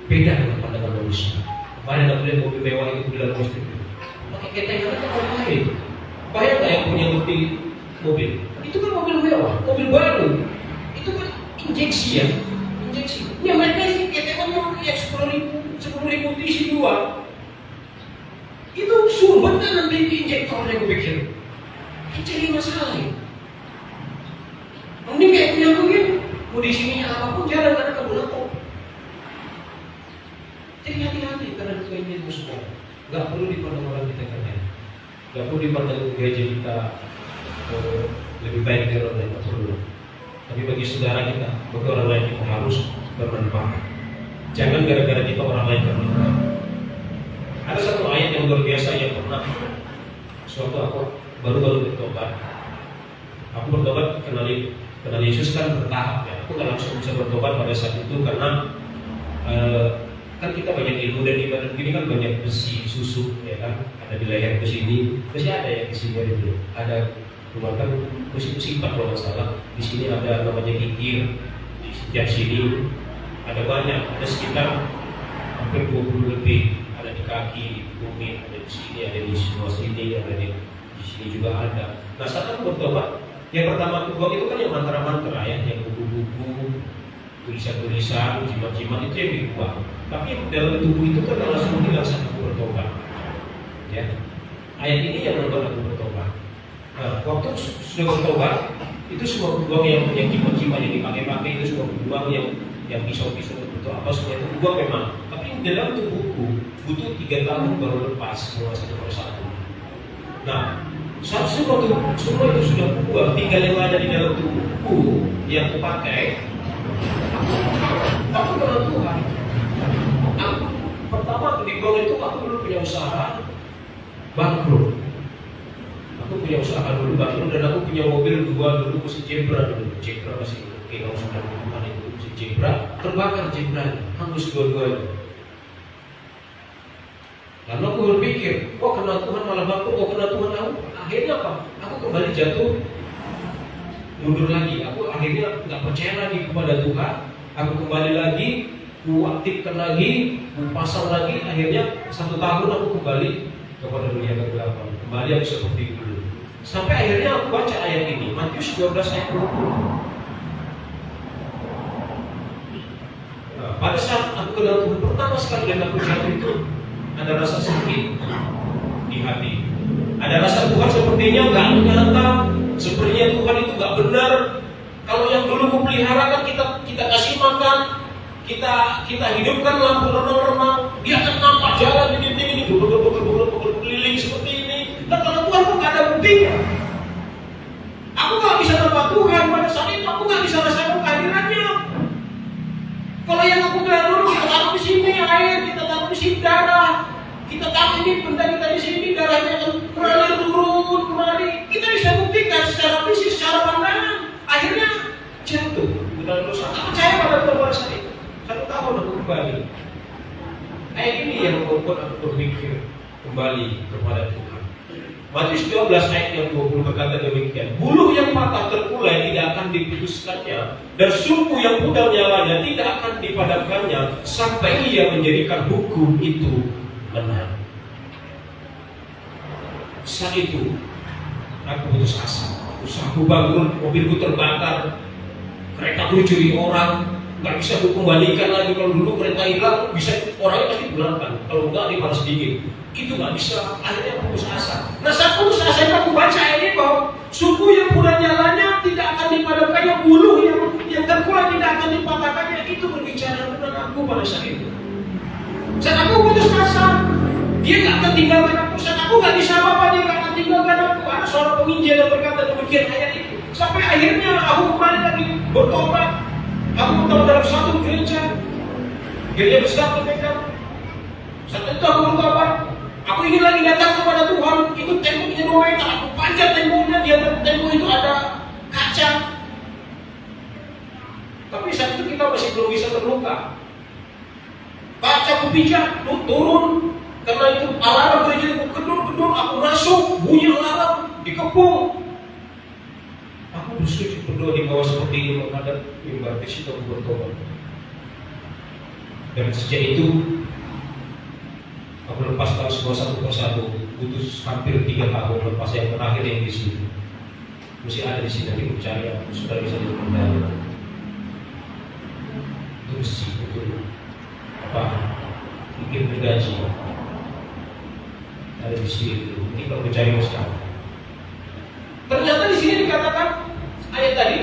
Beda dengan pandangan manusia. Kemarin aku lihat mobil mewah itu bilang istri, pakai ketengan itu orang lain. Bayang nggak yang punya mobil? Itu kan mobil mewah, mobil baru. Itu kan injeksi ya, injeksi. Ya mereka isi ketengan yang 10.000 diisi 2. Itu sumber kan nanti injektornya gue pikir. Jadi masalah ya. Mending kayak punya gue gitu, mau di sininya apapun jalan karena kamu lapor. Jadi hati-hati karena ini itu semua. Gak perlu dipandang orang kita keren. Gak perlu dipandang gereja kita lebih baik dari orang lain, gak perlu. Tapi bagi saudara kita, bagi orang lain kita harus bermanfaat. Jangan gara-gara kita orang lain bermanfaat. Ada satu ayat yang luar biasa yang pernah suatu aku baru-baru bertobat. Aku bertobat kenal Yesus kan bertahap ya. Aku nggak langsung bisa bertobat pada saat itu karena kan kita banyak ilmu dan ibadah begini kan banyak besi susu ya kan, ada di leher ke sini, besi ada ya di sini ada keluarkan besi 4 kalau nggak salah. Di sini ada namanya kikir, di setiap sini ada banyak, ada sekitar hampir 20 lebih, ada di kaki, di tumit, ada di sini, ada di sebelah sini, ada di sini juga ada. Nah saat aku bertobat, yang pertama aku buat itu kan yang mantra-mantra ya, yang buku-buku, tulisan-tulisan, jimat-jimat itu yang dibuat. Tapi dalam tubuh itu kan langsung hilang saat aku bertobat. Ya, ayat ini yang membuat aku bertobat. Nah, waktu sudah bertobat, itu semua buang yang jimat-jimat yang dipakai-pakai itu semua buang yang pisau-pisau itu apa semua itu buang memang. Tapi dalam tubuhku butuh 3 tahun baru lepas semua satu persatu. Nah, saat semua itu sudah buang, tinggal yang ada di dalam tubuhku yang kupakai. Aku kenal Tuhan. Pertama dibuang itu aku dulu punya usaha bangkrut. Aku punya usaha dulu bangkrut dan aku punya mobil 2 dulu mesin Jebra dulu. Jebra masih oke kalau sudah bukan itu mesin Jebra terbakar Jebra, hangus dua-duanya. Lalu aku berpikir, kok kenal Tuhan malah bangkrut, kok kenal Tuhan aku? Akhirnya apa? Aku kembali jatuh mundur lagi. Aku akhirnya nggak percaya lagi kepada Tuhan. Aku kembali lagi, ku aktifkan lagi, ku pasang lagi. Akhirnya 1 tahun aku kembali kepada dunia kegelapan. Kembali aku seperti dulu. Sampai akhirnya aku baca ayat ini, Matius 12 ayat 20. Nah, pada saat aku kenal Tuhan pertama sekali dan aku jatuh itu, ada rasa sakit di hati. Ada rasa Tuhan sepertinya nggak nyata, sepertinya Tuhan itu nggak benar. Kalau yang dulu kupelihara kan kita kasih makan, kita hidupkan lampu remang-remang, dia akan nampak jalan ini keliling seperti ini. Dan kalau Tuhan kok nggak ada buktinya, aku nggak bisa nampak Tuhan pada saat itu, aku nggak bisa rasakan kehadirannya. Kalau yang aku bilang dulu, kita taruh di sini air, kita taruh di sini darah, kita taruh ini benda kita di sini darahnya akan mengalir turun kemari. Kita bisa buktikan secara fisik, secara pandangan. Akhirnya jatuh dalam dosa. Tak percaya pada Tuhan pada saat itu. 1 tahun aku kembali. Ayat ini yang membuat aku berpikir kembali kepada Tuhan. Matius 12 ayat yang 20 berkata demikian, buluh yang patah terkulai tidak akan diputuskannya, dan sumpu yang pudar nyalanya tidak akan dipadamkannya, sampai ia menjadikan hukum itu benar. Saat itu aku putus asa. Usahaku bangun, mobilku terbakar, kereta dicuri orang, nggak bisa kembalikan lagi. Kalau dulu kereta hilang, bisa orangnya pasti pulangkan. Kalau enggak dibalas dingin. Itu nggak bisa. Akhirnya putus asa. Nah, saat putus asa aku baca ini bahwa suku yang pudar nyalanya tidak akan dipadamkannya, buluh yang terkulai tidak akan dipatahkannya. Itu berbicara tentang aku pada saat itu. Saat aku putus asa, dia nggak akan tinggalkan aku. Saat aku nggak bisa apa-apa, dia nggak akan tinggalkan aku. Ada seorang penginjil yang berkata demikian ayat itu. Sampai akhirnya aku kembali lagi bertobat. Aku bertobat dalam satu gereja besar mereka. Saat itu aku bertobat. Aku ingin lagi datang kepada Tuhan. Itu temboknya rumah itu. Aku panjat temboknya. Di atas tembok itu ada kaca. Tapi saat itu kita masih belum bisa terluka. Kaca aku pijak, turun. Karena itu alarm gereja itu kedul-kedul. Aku masuk, bunyi alarm, dikepung. Aku bersujud berdoa di bawah seperti ini menghadap mimbar. Di situ aku bertobat. Dan sejak itu aku lepaskan semua satu persatu. Putus hampir 3 tahun lepas yang terakhir yang di sini. Mesti ada di sini nanti mencari aku sudah bisa dipercaya. Itu bersih betul. Apa? Bikin bergaji. Ada di sini itu. Ini kalau mencari sekarang. Ternyata di sini dikatakan ayat tadi,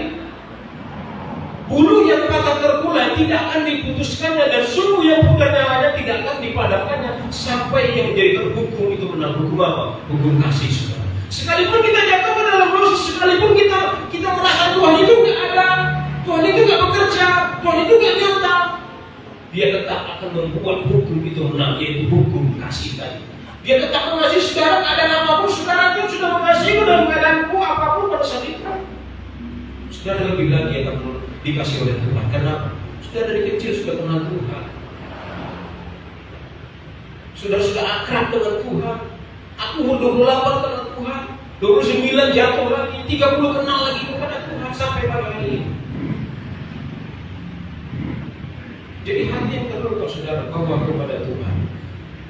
bulu yang patah terkulai tidak akan diputuskannya, dan sumpu yang pudar nyalanya tidak akan dipadamkannya, sampai yang menjadi hukum itu benar. Hukum apa? Hukum kasih, saudara. Sekalipun kita jatuh ke dalam dosa, sekalipun kita merasa Tuhan itu nggak ada, Tuhan itu nggak bekerja, Tuhan itu nggak nyata, Dia tetap akan membuat hukum itu menang, yaitu hukum kasih tadi. Dia tetap mengasihi saudara, keadaan apapun saudara itu sudah mengasihi dalam keadaanku apapun pada saat itu. Saudara lebih lagi akan dikasih oleh Tuhan. Karena sudah dari kecil sudah kenal Tuhan. Saudara sudah akrab dengan Tuhan. Aku umur 28 kenal Tuhan, 29 jatuh lagi, 30 kenal lagi kepada Tuhan sampai pada hari ini. Jadi hati yang terluka saudara bawa kepada Tuhan.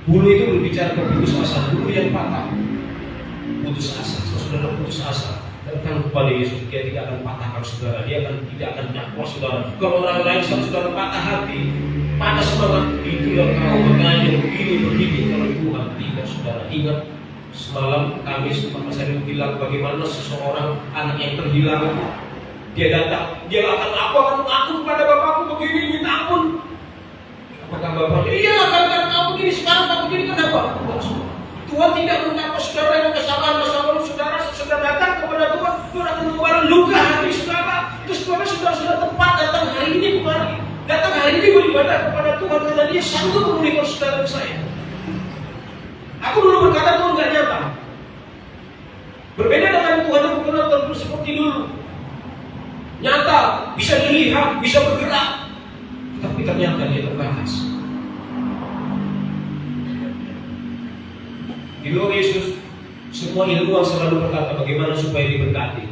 Bulu itu berbicara putus asa, bulu yang patah, putus asa. Saudara putus asa, datang kepada Yesus, Dia tidak akan patahkan saudara, Dia tidak akan nyakwa saudara. Kalau orang lain saudara patah hati, patah semangat, itulah kau makanya begini. Kalau Tuhan tidak, saudara ingat semalam Kamis Mas Ari bilang bagaimana seseorang anak yang terhilang, dia datang, dia akan aku akan mengaku kepada bapakku begini, minta ampun. Apakah bapak? Iya, kan kamu begini sekarang kamu begini kenapa? Tuhan tidak mengaku saudara yang kesalahan masa lalu saudara. Sudah datang kepada Tuhan, Tuhan akan mengubah luka hati saudara. Itu saudara sudah tepat datang hari ini kemari. Datang hari ini beribadah kepada Tuhan karena Dia sanggup memulihkan saudara saya. Aku dulu berkata Tuhan gak nyata. Berbeda dengan Tuhan yang bukan seperti dulu. Nyata, bisa dilihat, bisa bergerak. Tapi ternyata Dia terbatas. Di luar Yesus, semua ilmuwan selalu berkata bagaimana supaya diberkati.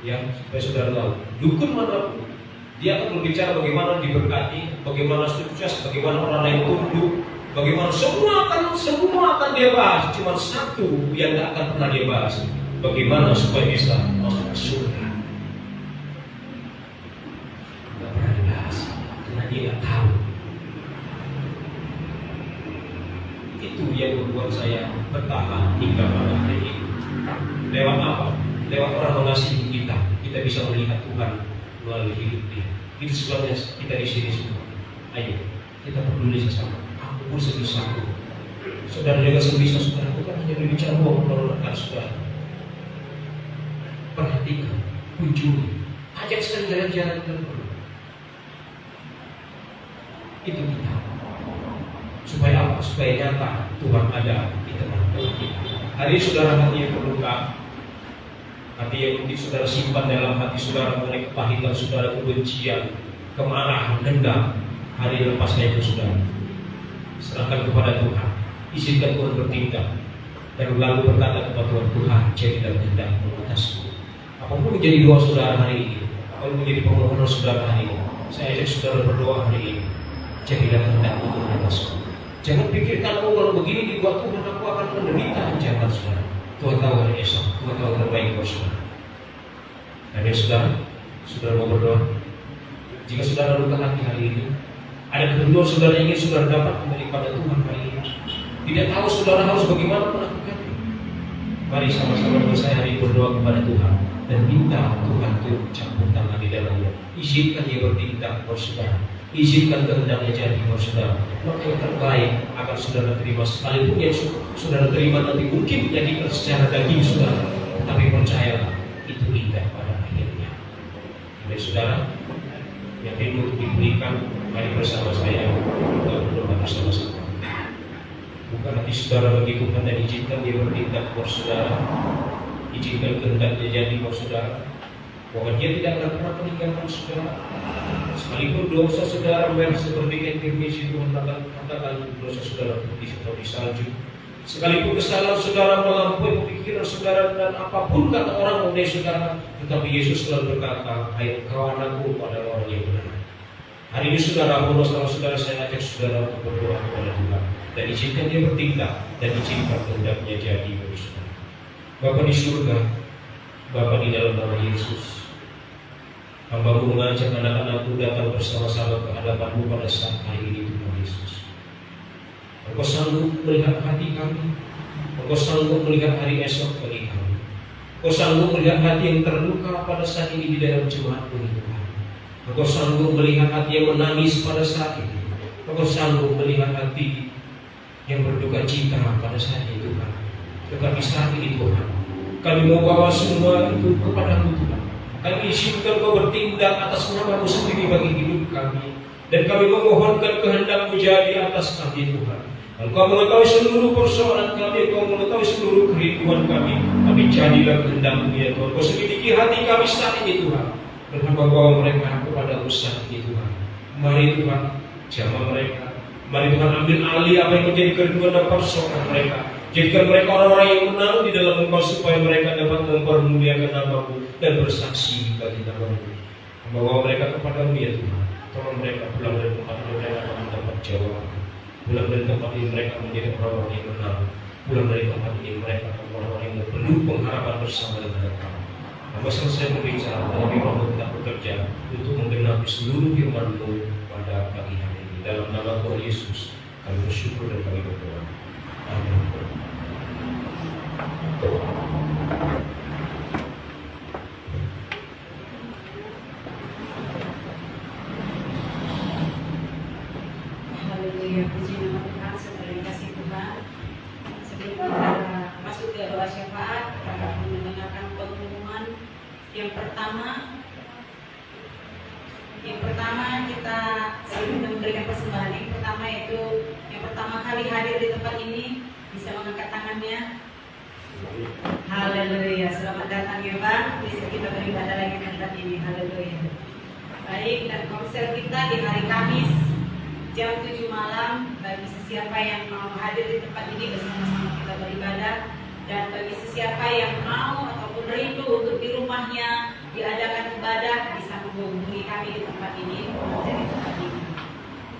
Ya, supaya saudara tahu. Dukun manapun, dia akan berbicara bagaimana diberkati, bagaimana sukses, bagaimana orang lain tunduk, bagaimana semua akan dia bahas. Cuma satu yang tidak akan pernah dia bahas, bagaimana supaya bisa masuk ke surga. Tidak pernah dibahas, karena dia tidak tahu. Itu yang membuat saya bertahan hingga pada hari ini. Lewat apa? Lewat orang mengasihi kita bisa melihat Tuhan melalui hidup dia. Itu sebabnya kita di sini semua. Ayo, kita peduli sesama. Aku pun sebisaku. Saudara juga sebisa saudara. Bukan hanya berbicara bohong kalau rekan saudara. Perhatikan, kunjungi, ajak sekali jalan-jalan ke rumah. Itu kita. Supaya apa? Supaya nyata Tuhan ada di tengah-tengah kita. Hari ini saudara hati yang terluka, hati yang mungkin saudara simpan dalam hati saudara mengenai kepahitan saudara, kebencian, kemarahan, dendam. Hari ini lepasnya itu saudara. Serahkan kepada Tuhan. Izinkan Tuhan bertindak. Dan lalu berkata kepada Tuhan, Tuhan jadilah kehendak-Mu atasku. Apapun menjadi doa saudara hari ini, apapun menjadi permohonan saudara hari ini, saya ajak saudara berdoa hari ini, jadilah kehendak-Mu atasku. Jangan pikirkan, oh kalau begini dibuat Tuhan aku akan menderita. Jangan saudara. Tuhan tahu hari esok, Tuhan tahu terbaik buat saudara. Dan ya saudara mau berdoa. Jika saudara luka hati hari ini, ada kedua saudara yang ingin saudara dapat daripada Tuhan hari ini. Tidak tahu saudara harus bagaimana melakukannya. Mari sama-sama dengan saya hari berdoa kepada Tuhan dan minta Tuhan untuk campur tangan di dalamnya. Izinkan Dia bertindak buat saudara. Izinkan kehendaknya jadi buat saudara. Maka yang terbaik akan saudara terima, sekalipun yang saudara terima nanti mungkin menjadikan secara daging saudara. Tapi percayalah, itu indah pada akhirnya. Jadi saudara yang rindu untuk diberikan, mari bersama saya kita berdoa bersama-sama. Bukan hati saudara bagi Tuhan dan izinkan Dia bertindak buat saudara. Izinkan kehendaknya jadi buat saudara. Bahwa Dia tidak akan pernah meninggalkan saudara. Sekalipun dosa saudara merah seperti kain kirmisi, Tuhan akan katakan dosa saudara putih seperti salju. Sekalipun kesalahan saudara melampaui pikiran saudara dan apapun kata orang mengenai saudara, tetapi Yesus selalu berkata, hai engkau anakku adalah orang yang benar. Hari ini saudara, saudara saya ajak saudara untuk berdoa kepada Tuhan dan izinkan Dia bertindak dan izinkan kehendaknya jadi bagi saudara. Bapa di surga, Bapa di dalam nama Yesus, Hamba-Mu mengajak anak-anak-Mu datang bersama-sama ke hadapan-Mu pada saat hari ini Tuhan Yesus. Engkau sanggup melihat hati kami, Engkau sanggup melihat hari esok bagi kami. Engkau sanggup melihat hati yang terluka pada saat ini di dalam jemaat-Mu Tuhan. Engkau sanggup melihat hati yang menangis pada saat ini. Engkau sanggup melihat hati yang berduka cita pada saat ini Tuhan. Tetapi saat ini Tuhan, kami mau bawa semua itu kepada-Mu Tuhan. Kami izinkan Kau bertindak atas nama-Mu sendiri bagi hidup kami. Dan kami memohonkan kehendak-Mu jadi atas kami Tuhan. Engkau mengetahui seluruh persoalan kami, Engkau mengetahui seluruh kerinduan kami. Tapi jadilah kehendak-Mu ya Tuhan. Kau selidiki hati kami saat ini Tuhan. Dan bawa mereka kepada-Mu saat ini Tuhan. Mari Tuhan, jamah mereka. Mari Tuhan ambil alih apa yang menjadi kerinduan dan persoalan mereka. Jadikan mereka orang-orang yang menang di dalam Engkau supaya mereka dapat mempermuliakan nama-Mu dan bersaksi bagi nama-Mu. Membawa mereka kepada-Mu ya Tuhan. Tolong mereka pulang dari tempat ini mereka akan mendapat jawaban. Pulang dari tempat ini mereka menjadi orang-orang yang menang. Pulang dari tempat ini mereka akan orang-orang yang penuh pengharapan bersama dengan Engkau. Hamba selesai berbicara, tapi Roh-Mu tetap bekerja untuk menggenapi seluruh firman-Mu pada pagi hari ini. Dalam nama Tuhan Yesus, kami bersyukur dan kami berdoa. Amin. Haleluya, puji nama Tuhan. Saudara yang kasih Tuhan, sebelum kita masuk ke doa syafaat, kita akan mendengarkan pengumuman yang pertama kita sebelum kita memberikan persembahan yang pertama, yaitu yang pertama kali hadir di tempat ini bisa mengangkat tangannya. Haleluya, selamat datang ya Bang. Bisa kita beribadah lagi di tempat ini. Haleluya. Baik, dan konser kita di hari Kamis jam 7 malam. Bagi sesiapa yang mau hadir di tempat ini bersama-sama kita beribadah, dan bagi sesiapa yang mau ataupun rindu untuk di rumahnya diadakan ibadah, bisa menghubungi kami di tempat ini, dari tempat ini.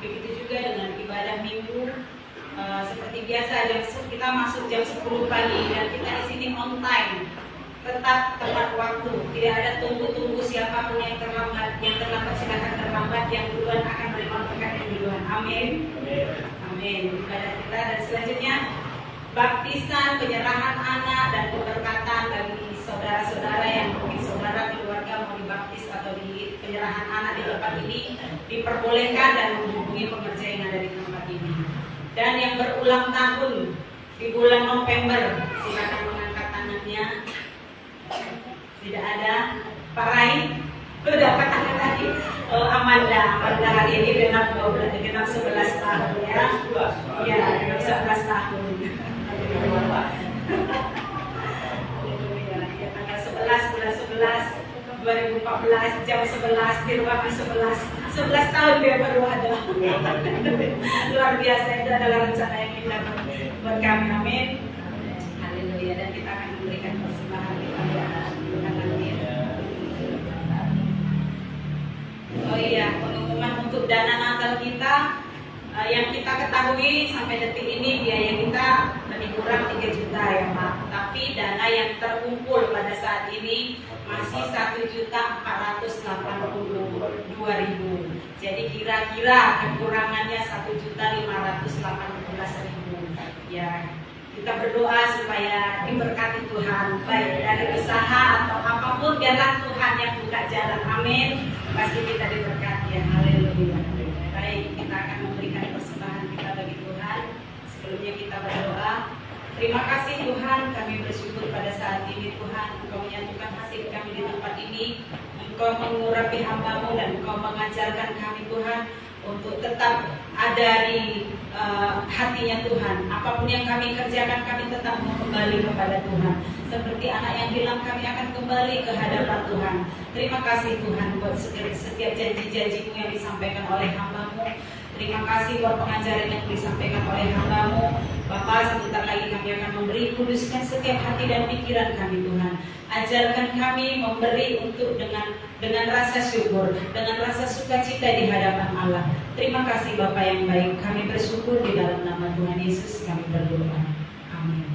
Begitu juga dengan ibadah minggu. Seperti biasa kita masuk jam 10 pagi dan kita di sini on time, tetap tepat waktu, tidak ada tunggu-tunggu siapapun yang terlambat. Yang terlambat silakan terlambat, yang duluan akan menerima berkat yang duluan. Amin. Amin. Ibadah kita, dan selanjutnya baptisan, penyerahan anak dan pemberkatan bagi saudara-saudara yang mungkin saudara keluarga mau dibaptis atau di penyerahan anak di tempat ini, diperbolehkan dan menghubungi pengerja yang ada di tempat ini. Dan yang berulang tahun di bulan November, silakan mengangkat tangannya. Tidak ada. Pak Rai, dapat tangan tadi. Amanda hari ini genap 11 tahun ya. Ya, genap 11 tahun. Ya, tanggal 11 bulan 11 2014 jam 11 di ruangan 11 tahun dia baru ada. Luar biasa, itu adalah rencana yang kita buat kami. Amin. memberikan persembahan kepada Tuhan. Amin. Oh iya, pengumuman untuk dana Natal kita yang kita ketahui sampai detik ini biaya kita lebih kurang 3 juta ya Pak. Tapi dana yang terkumpul pada saat ini masih 1.482.000. Jadi kira-kira kekurangannya 1.518.000. Ya, kita berdoa supaya diberkati Tuhan, baik dari usaha atau apapun, biarlah Tuhan yang buka jalan. Amin. Pasti kita diberkati ya. Haleluya. Baik, kita akan memberikan persembahan kita bagi Tuhan. Sebelumnya kita berdoa. Terima kasih Tuhan, kami bersyukur pada saat ini Tuhan, Engkau menyatukan hati kami di tempat ini. Engkau mengurapi hamba-Mu dan Engkau mengajarkan kami Tuhan untuk tetap ada di hatinya Tuhan. Apapun yang kami kerjakan, kami tetap mau kembali kepada Tuhan. Seperti anak yang hilang, kami akan kembali ke hadapan Tuhan. Terima kasih Tuhan buat setiap janji-janji-Mu yang disampaikan oleh hamba-Mu. Terima kasih buat pengajaran yang disampaikan oleh hamba-Mu. Bapak, sebentar lagi kami akan memberi, kuduskan setiap hati dan pikiran kami Tuhan. Ajarkan kami memberi untuk dengan rasa syukur, dengan rasa sukacita di hadapan Allah. Terima kasih Bapak yang baik. Kami bersyukur di dalam nama Tuhan Yesus kami berdoa. Amin.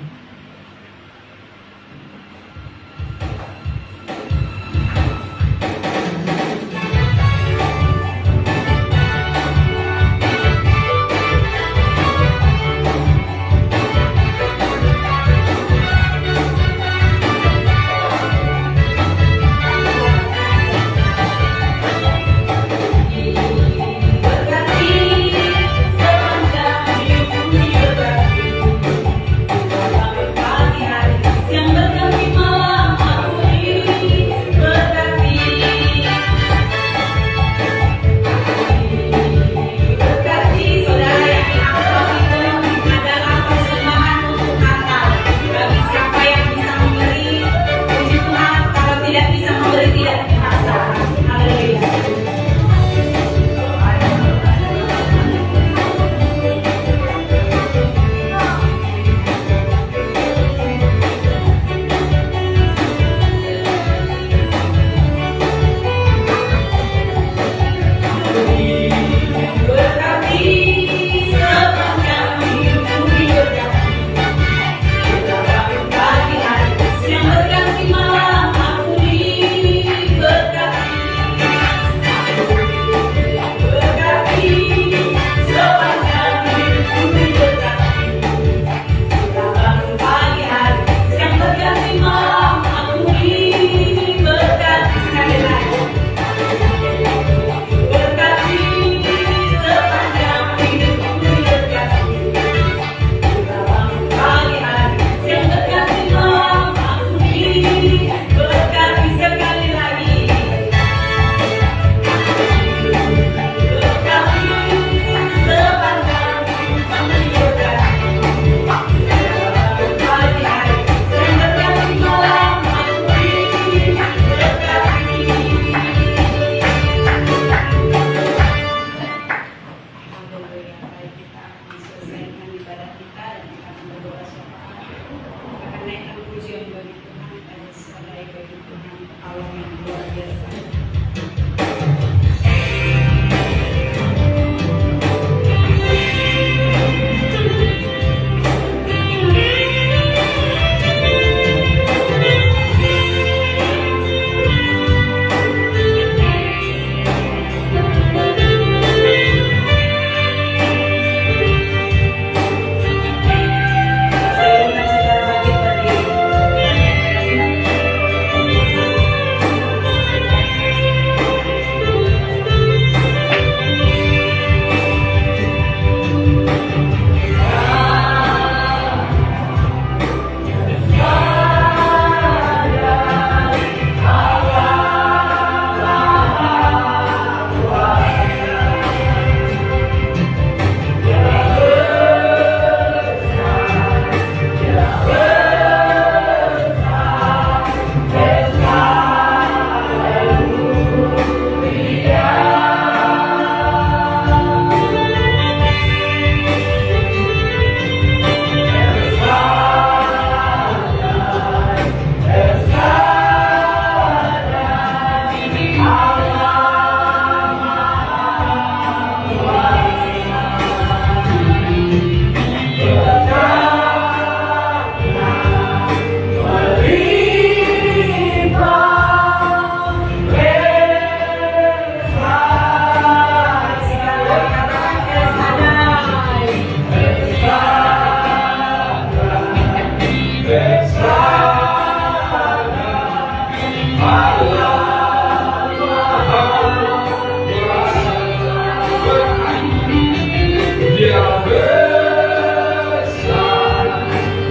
Berkati sepanjang hidupku, berkati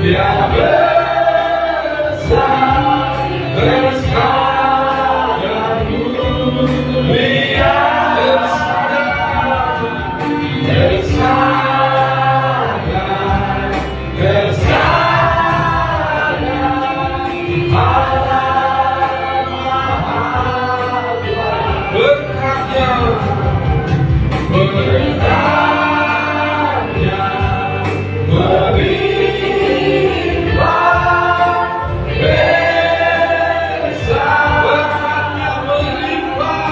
Dia besar, besar dan mulia, besar, besar dan besar Allah Maha Kuasa. Berkatnya, berkatnya melimpah, besar, berkatnya melimpah,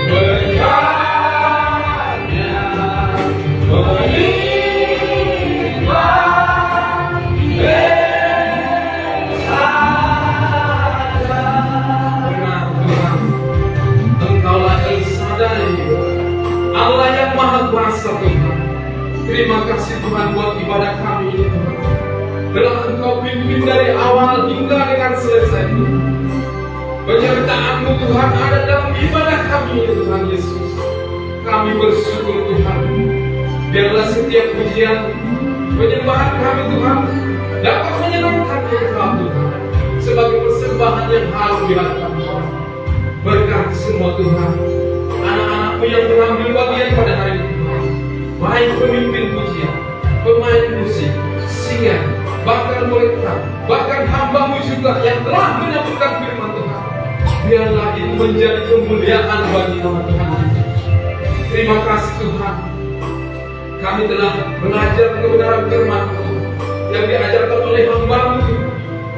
berkatnya melimpah, besar. Benar Tuhan, Engkaulah El Shaddai, Allah yang Maha Kuasa Tuhan. Terima kasih Tuhan buat ibadah kami ini Tuhan. Telah Engkau pimpin dari awal hingga dengan selesai Tuhan. Penyertaan-Mu Tuhan ada dalam ibadah kami ini Tuhan Yesus. Kami bersyukur Tuhan. Biarlah setiap pujian, penyembahan kami Tuhan dapat menyenangkan Engkau Tuhan, sebagai persembahan yang halus di hadapan Tuhan. Berkati semua Tuhan anak-anak-Mu yang mengambil bagian pada hari ini Tuhan, baik pemimpin pujian, pemain musik, singer, bahkan mereka, bahkan hamba-Mu juga yang telah menyambutkan firman Tuhan. Biarlah itu menjadi kemuliaan bagi nama Tuhan Yesus. Terima kasih Tuhan, kami telah belajar kebenaran firman-Mu yang diajarkan oleh hamba-Mu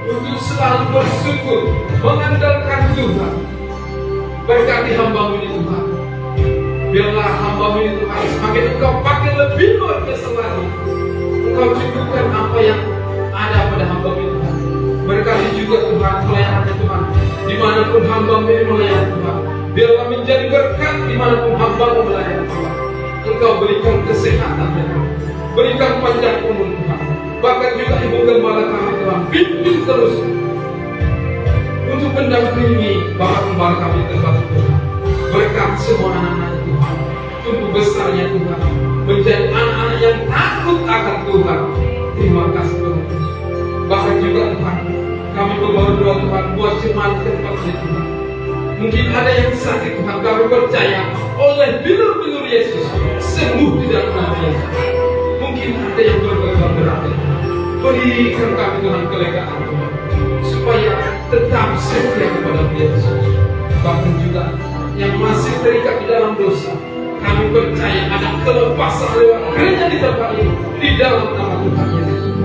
untuk selalu bersyukur, mengandalkan Tuhan. Berkati hamba-Mu ini Tuhan. Biarlah hamba-Mu ini Tuhan semakin Engkau pakai lebih luar biasa lagi. Engkau cukupkan apa yang ada pada hamba-Mu ini Tuhan. Berkati juga Tuhan pelayanannya Tuhan, dimanapun hamba-Mu ini melayani Tuhan. Biarlah menjadi berkat dimanapun hamba-Mu melayani Tuhan. Engkau berikan kesehatan mereka, berikan panjang umur Tuhan. Bahkan juga Ibu Gembala kami Tuhan, pimpin terus untuk mendampingi Bapak Gembala kami tempat Tuhan. Berkat semua anak-anak Tuhan, tumbuh besarnya Tuhan, menjadi anak-anak yang takut akan Tuhan. Terima kasih Tuhan. Bahkan juga Tuhan, kami berdoa Tuhan buat jemaat tempat ini Tuhan. Mungkin ada yang sakit Tuhan, kami percaya oleh bilur-bilur Yesus sembuh di dalam nama Yesus. Mungkin ada yang berbeban berat Tuhan, berikan kami Tuhan kelegaan Tuhan, supaya tetap setia kepada Yesus. Bahkan juga yang masih terikat di dalam dosa, kami percaya ada kelepasan lewat gereja di tempat ini, di dalam nama Tuhan Yesus.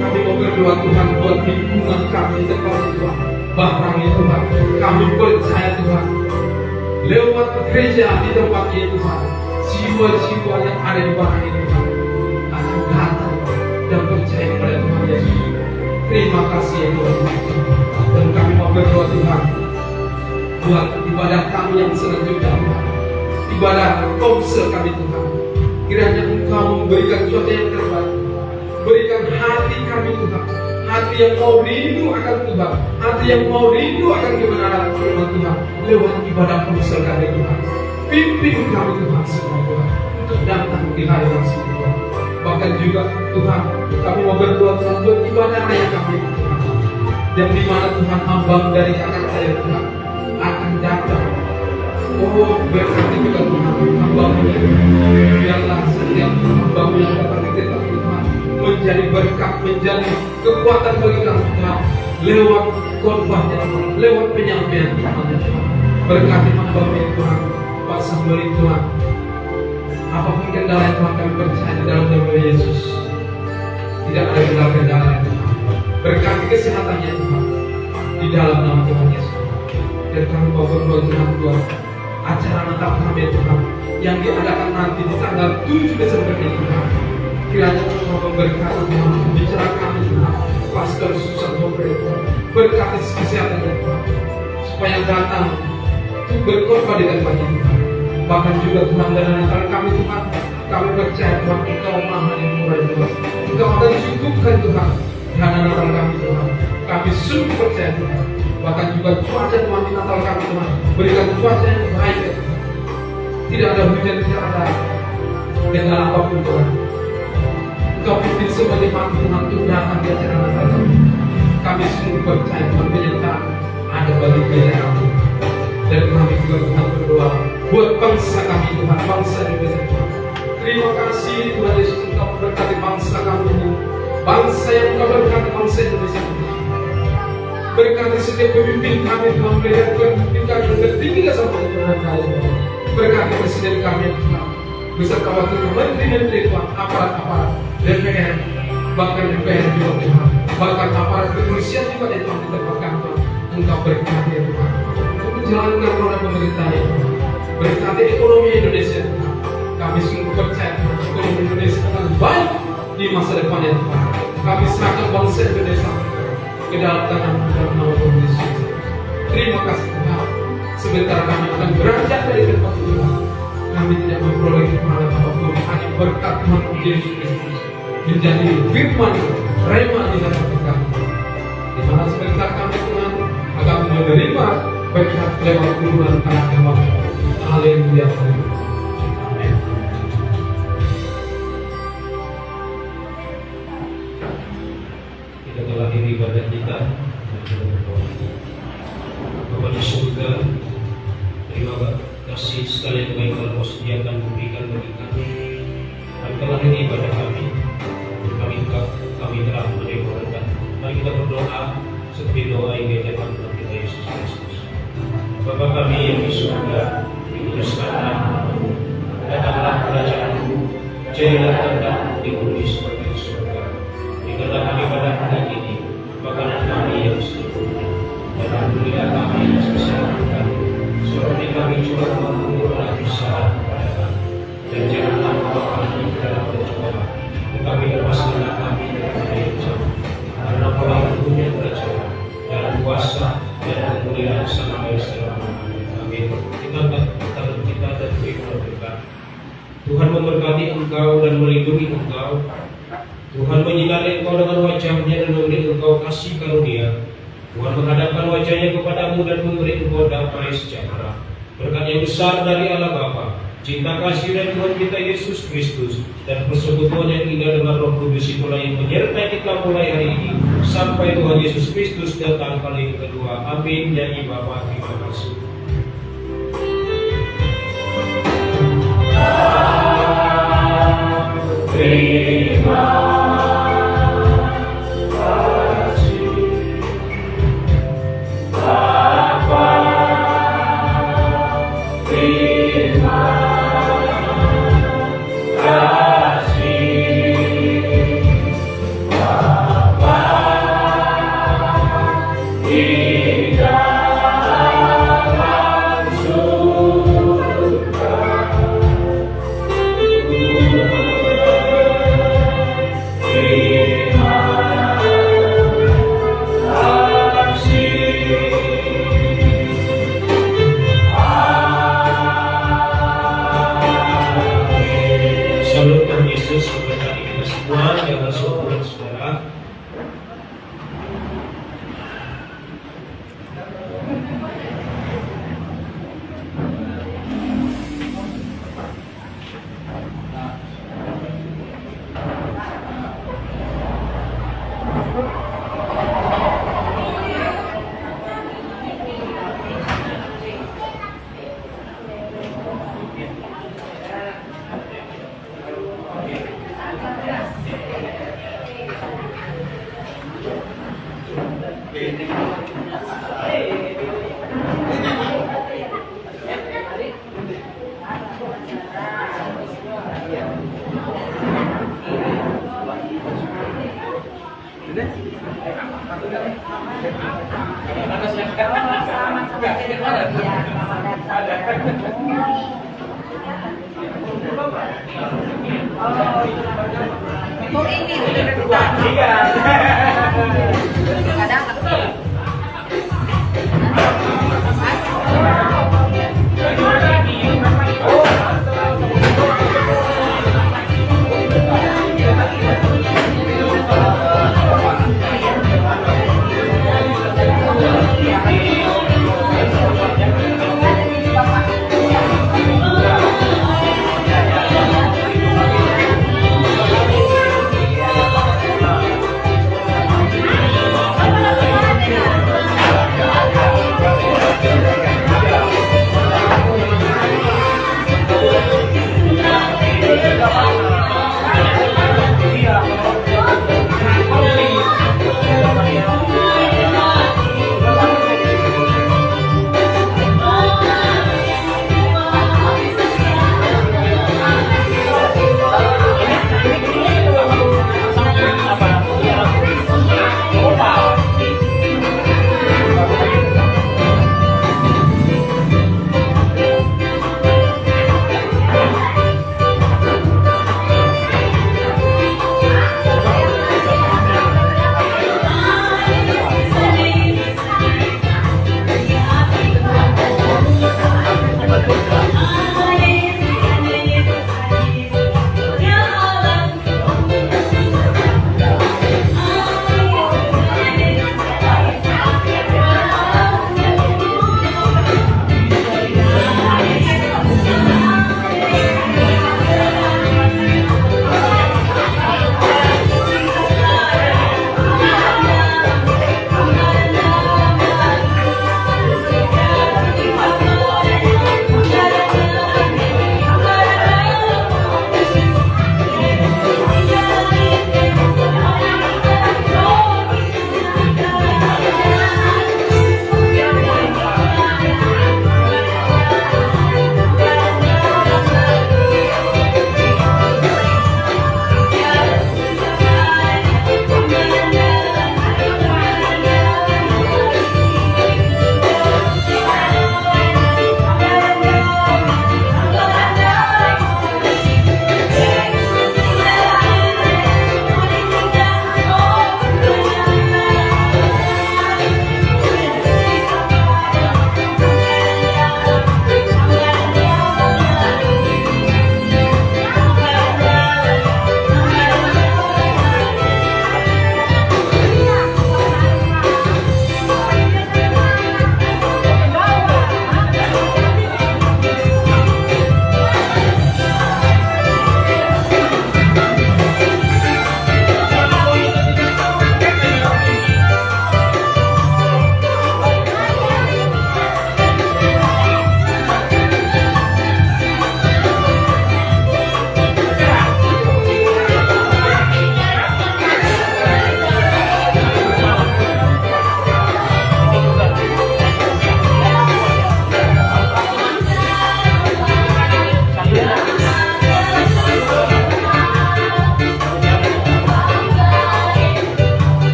Kami mau berdoa Tuhan buat lingkungan kami di tempat ini Tuhan. Bahkan Tuhan, kami percaya Tuhan, lewat gereja di tempat ini Tuhan, jiwa-jiwa yang ada di bawah ini Tuhan akan datang dan percaya kepada Tuhan Yesus. Terima kasih ya Tuhan. Dan kami mau berdoa Tuhan buat ibadah kami yang selanjutnya Tuhan, ibadah komsel kami Tuhan. Kiranya Engkau memberikan cuaca yang terbaik, berikan hati kami Tuhan, hati yang mau rindu akan Tuhan, hati yang mau rindu akan kebenaran firman Tuhan lewat ibadah komsel kami Tuhan. Pimpin kami Tuhan semua Tuhan untuk datang di hadirat Tuhan. Bahkan juga Tuhan, kami mau berdoa Tuhan buat ibadah raya kami Tuhan, yang dimana Tuhan hamba dari kakak saya Tuhan akan datang. Oh berkati juga Tuhan hamba-Mu, biarlah setiap hamba-Mu yang datang di tempat Tuhan menjadi berkat, menjadi kekuatan bagi kami Tuhan, lewat khotbahnya Tuhan, lewat penyampaian Tuhan. Berkati hamba-Mu Tuhan, Pak Samuel Tuhan. Apapun kendala yang Tuhan kami percaya di dalam nama Yesus, tidak ada kendala-kendala yang Tuhan. Berkati kesehatannya Tuhan di dalam nama Tuhan Yesus. Dan kami mau berdoa Tuhan buat acara Natal kami Tuhan yang diadakan nanti di tanggal 7 Desember ini Tuhan. Kiranya Tuhan memberkati Tuhan, bicara kami Tuhan, Pastor Susan Hobre Tuhan. Berkati kesehatannya Tuhan, supaya datang untuk berkorban di tempat ini Tuhan. Bahkan juga Tuhan dana Natal kami Tuhan, kami percaya Tuhan Engkau Maha yang murah Tuhan. Engkau akan cukupkan Tuhan dana Natal kami Tuhan. Kami sungguh percaya Tuhan. Bahkan juga cuaca Tuhan di Natal kami Tuhan, berikan cuaca yang baik ya Tuhan. Tidak ada hujan, tidak ada kendala apapun Tuhan. Engkau pimpin sebagai Tuhan untuk datang di acara Natal kami. Kami sungguh percaya Tuhan penyertaan ada bagi wilayah kami. Dan kami juga Tuhan berdoa buat bangsa kami Tuhan, bangsa Indonesia Tuhan. Terima kasih Tuhan Yesus, Engkau berkati bangsa kami ini, bangsa yang Engkau berkati bangsa Indonesia Tuhan. Berkati setiap pemimpin kami Tuhan, melihat pemimpin kami tertinggi sampai ke Tuhan. Berkati presiden kami Tuhan, beserta wakil menteri-menteri Tuhan, aparat-aparat DPR, bahkan DPR juga Tuhan, bahkan aparat kepolisian juga yang Tuhan ditempatkan Tuhan. Engkau berkati ya Tuhan, untuk menjalankan roda pemerintah ini. Berkati ekonomi Indonesia Tuhan. Kami sungguh percaya Tuhan, ekonomi Indonesia akan baik di masa depan ya Tuhan. Kami serahkan bangsa Indonesia ke dalam tangan nama Tuhan Yesus. Terima kasih Tuhan. Sebentar kami akan beranjak dari tempat Tuhan. Kami tidak memperoleh kemana apapun, hanya berkat Tuhan Yesus Kristus menjadi firman rema di dalam kami. Di mana sebentar kami Tuhan akan menerima berkat lewat turunan anak Tuhan. Haleluya. Amin. Kita telah ibadah kita dan kita berdoa. Bapa di surga, terima kasih sekali kebaikan Kau sediakan berikan bagi kami. Kami telah ibadah kami. Kami telah menerima berkat. Mari kita berdoa seperti doa yang diajarkan Tuhan kita Yesus Kristus. Bapa kami yang di surga, dikuduskanlah namamu, datanglah kerajaan-Mu, jadilah kehendakmu di bumi seperti di surga. Berikanlah kami pada hari ini makanan kami yang secukupnya, dan ampunilah kami atas kesalahan kami, seperti kami juga mengampuni orang bersalah kepada kami. Dan janganlah membawa kami ke dalam pencobaan, tetapi lepaskanlah kami dari yang jahat. Karena Kau yang punya kerajaan dan kuasa dan kemuliaan sampai selama-lamanya. Amin. Kita angkat tangan kita dan berikan berkat. Tuhan memberkati engkau dan melindungi engkau. Tuhan menyinari engkau dengan wajah-Nya dan memberi engkau kasih karunia. Tuhan menghadapkan wajah-Nya kepadamu dan memberi engkau damai sejahtera. Berkat yang besar dari Allah Bapa, cinta kasih dari Tuhan kita Yesus Kristus, dan persekutuan yang indah dengan Roh Kudus itulah yang menyertai kita mulai hari ini sampai Tuhan Yesus Kristus datang kali yang kedua. Amin. Nyanyi Bapa, terima kasih. Terima Salam Yesus memberkati kita semua yang masuk bulan saudara. Oh, ini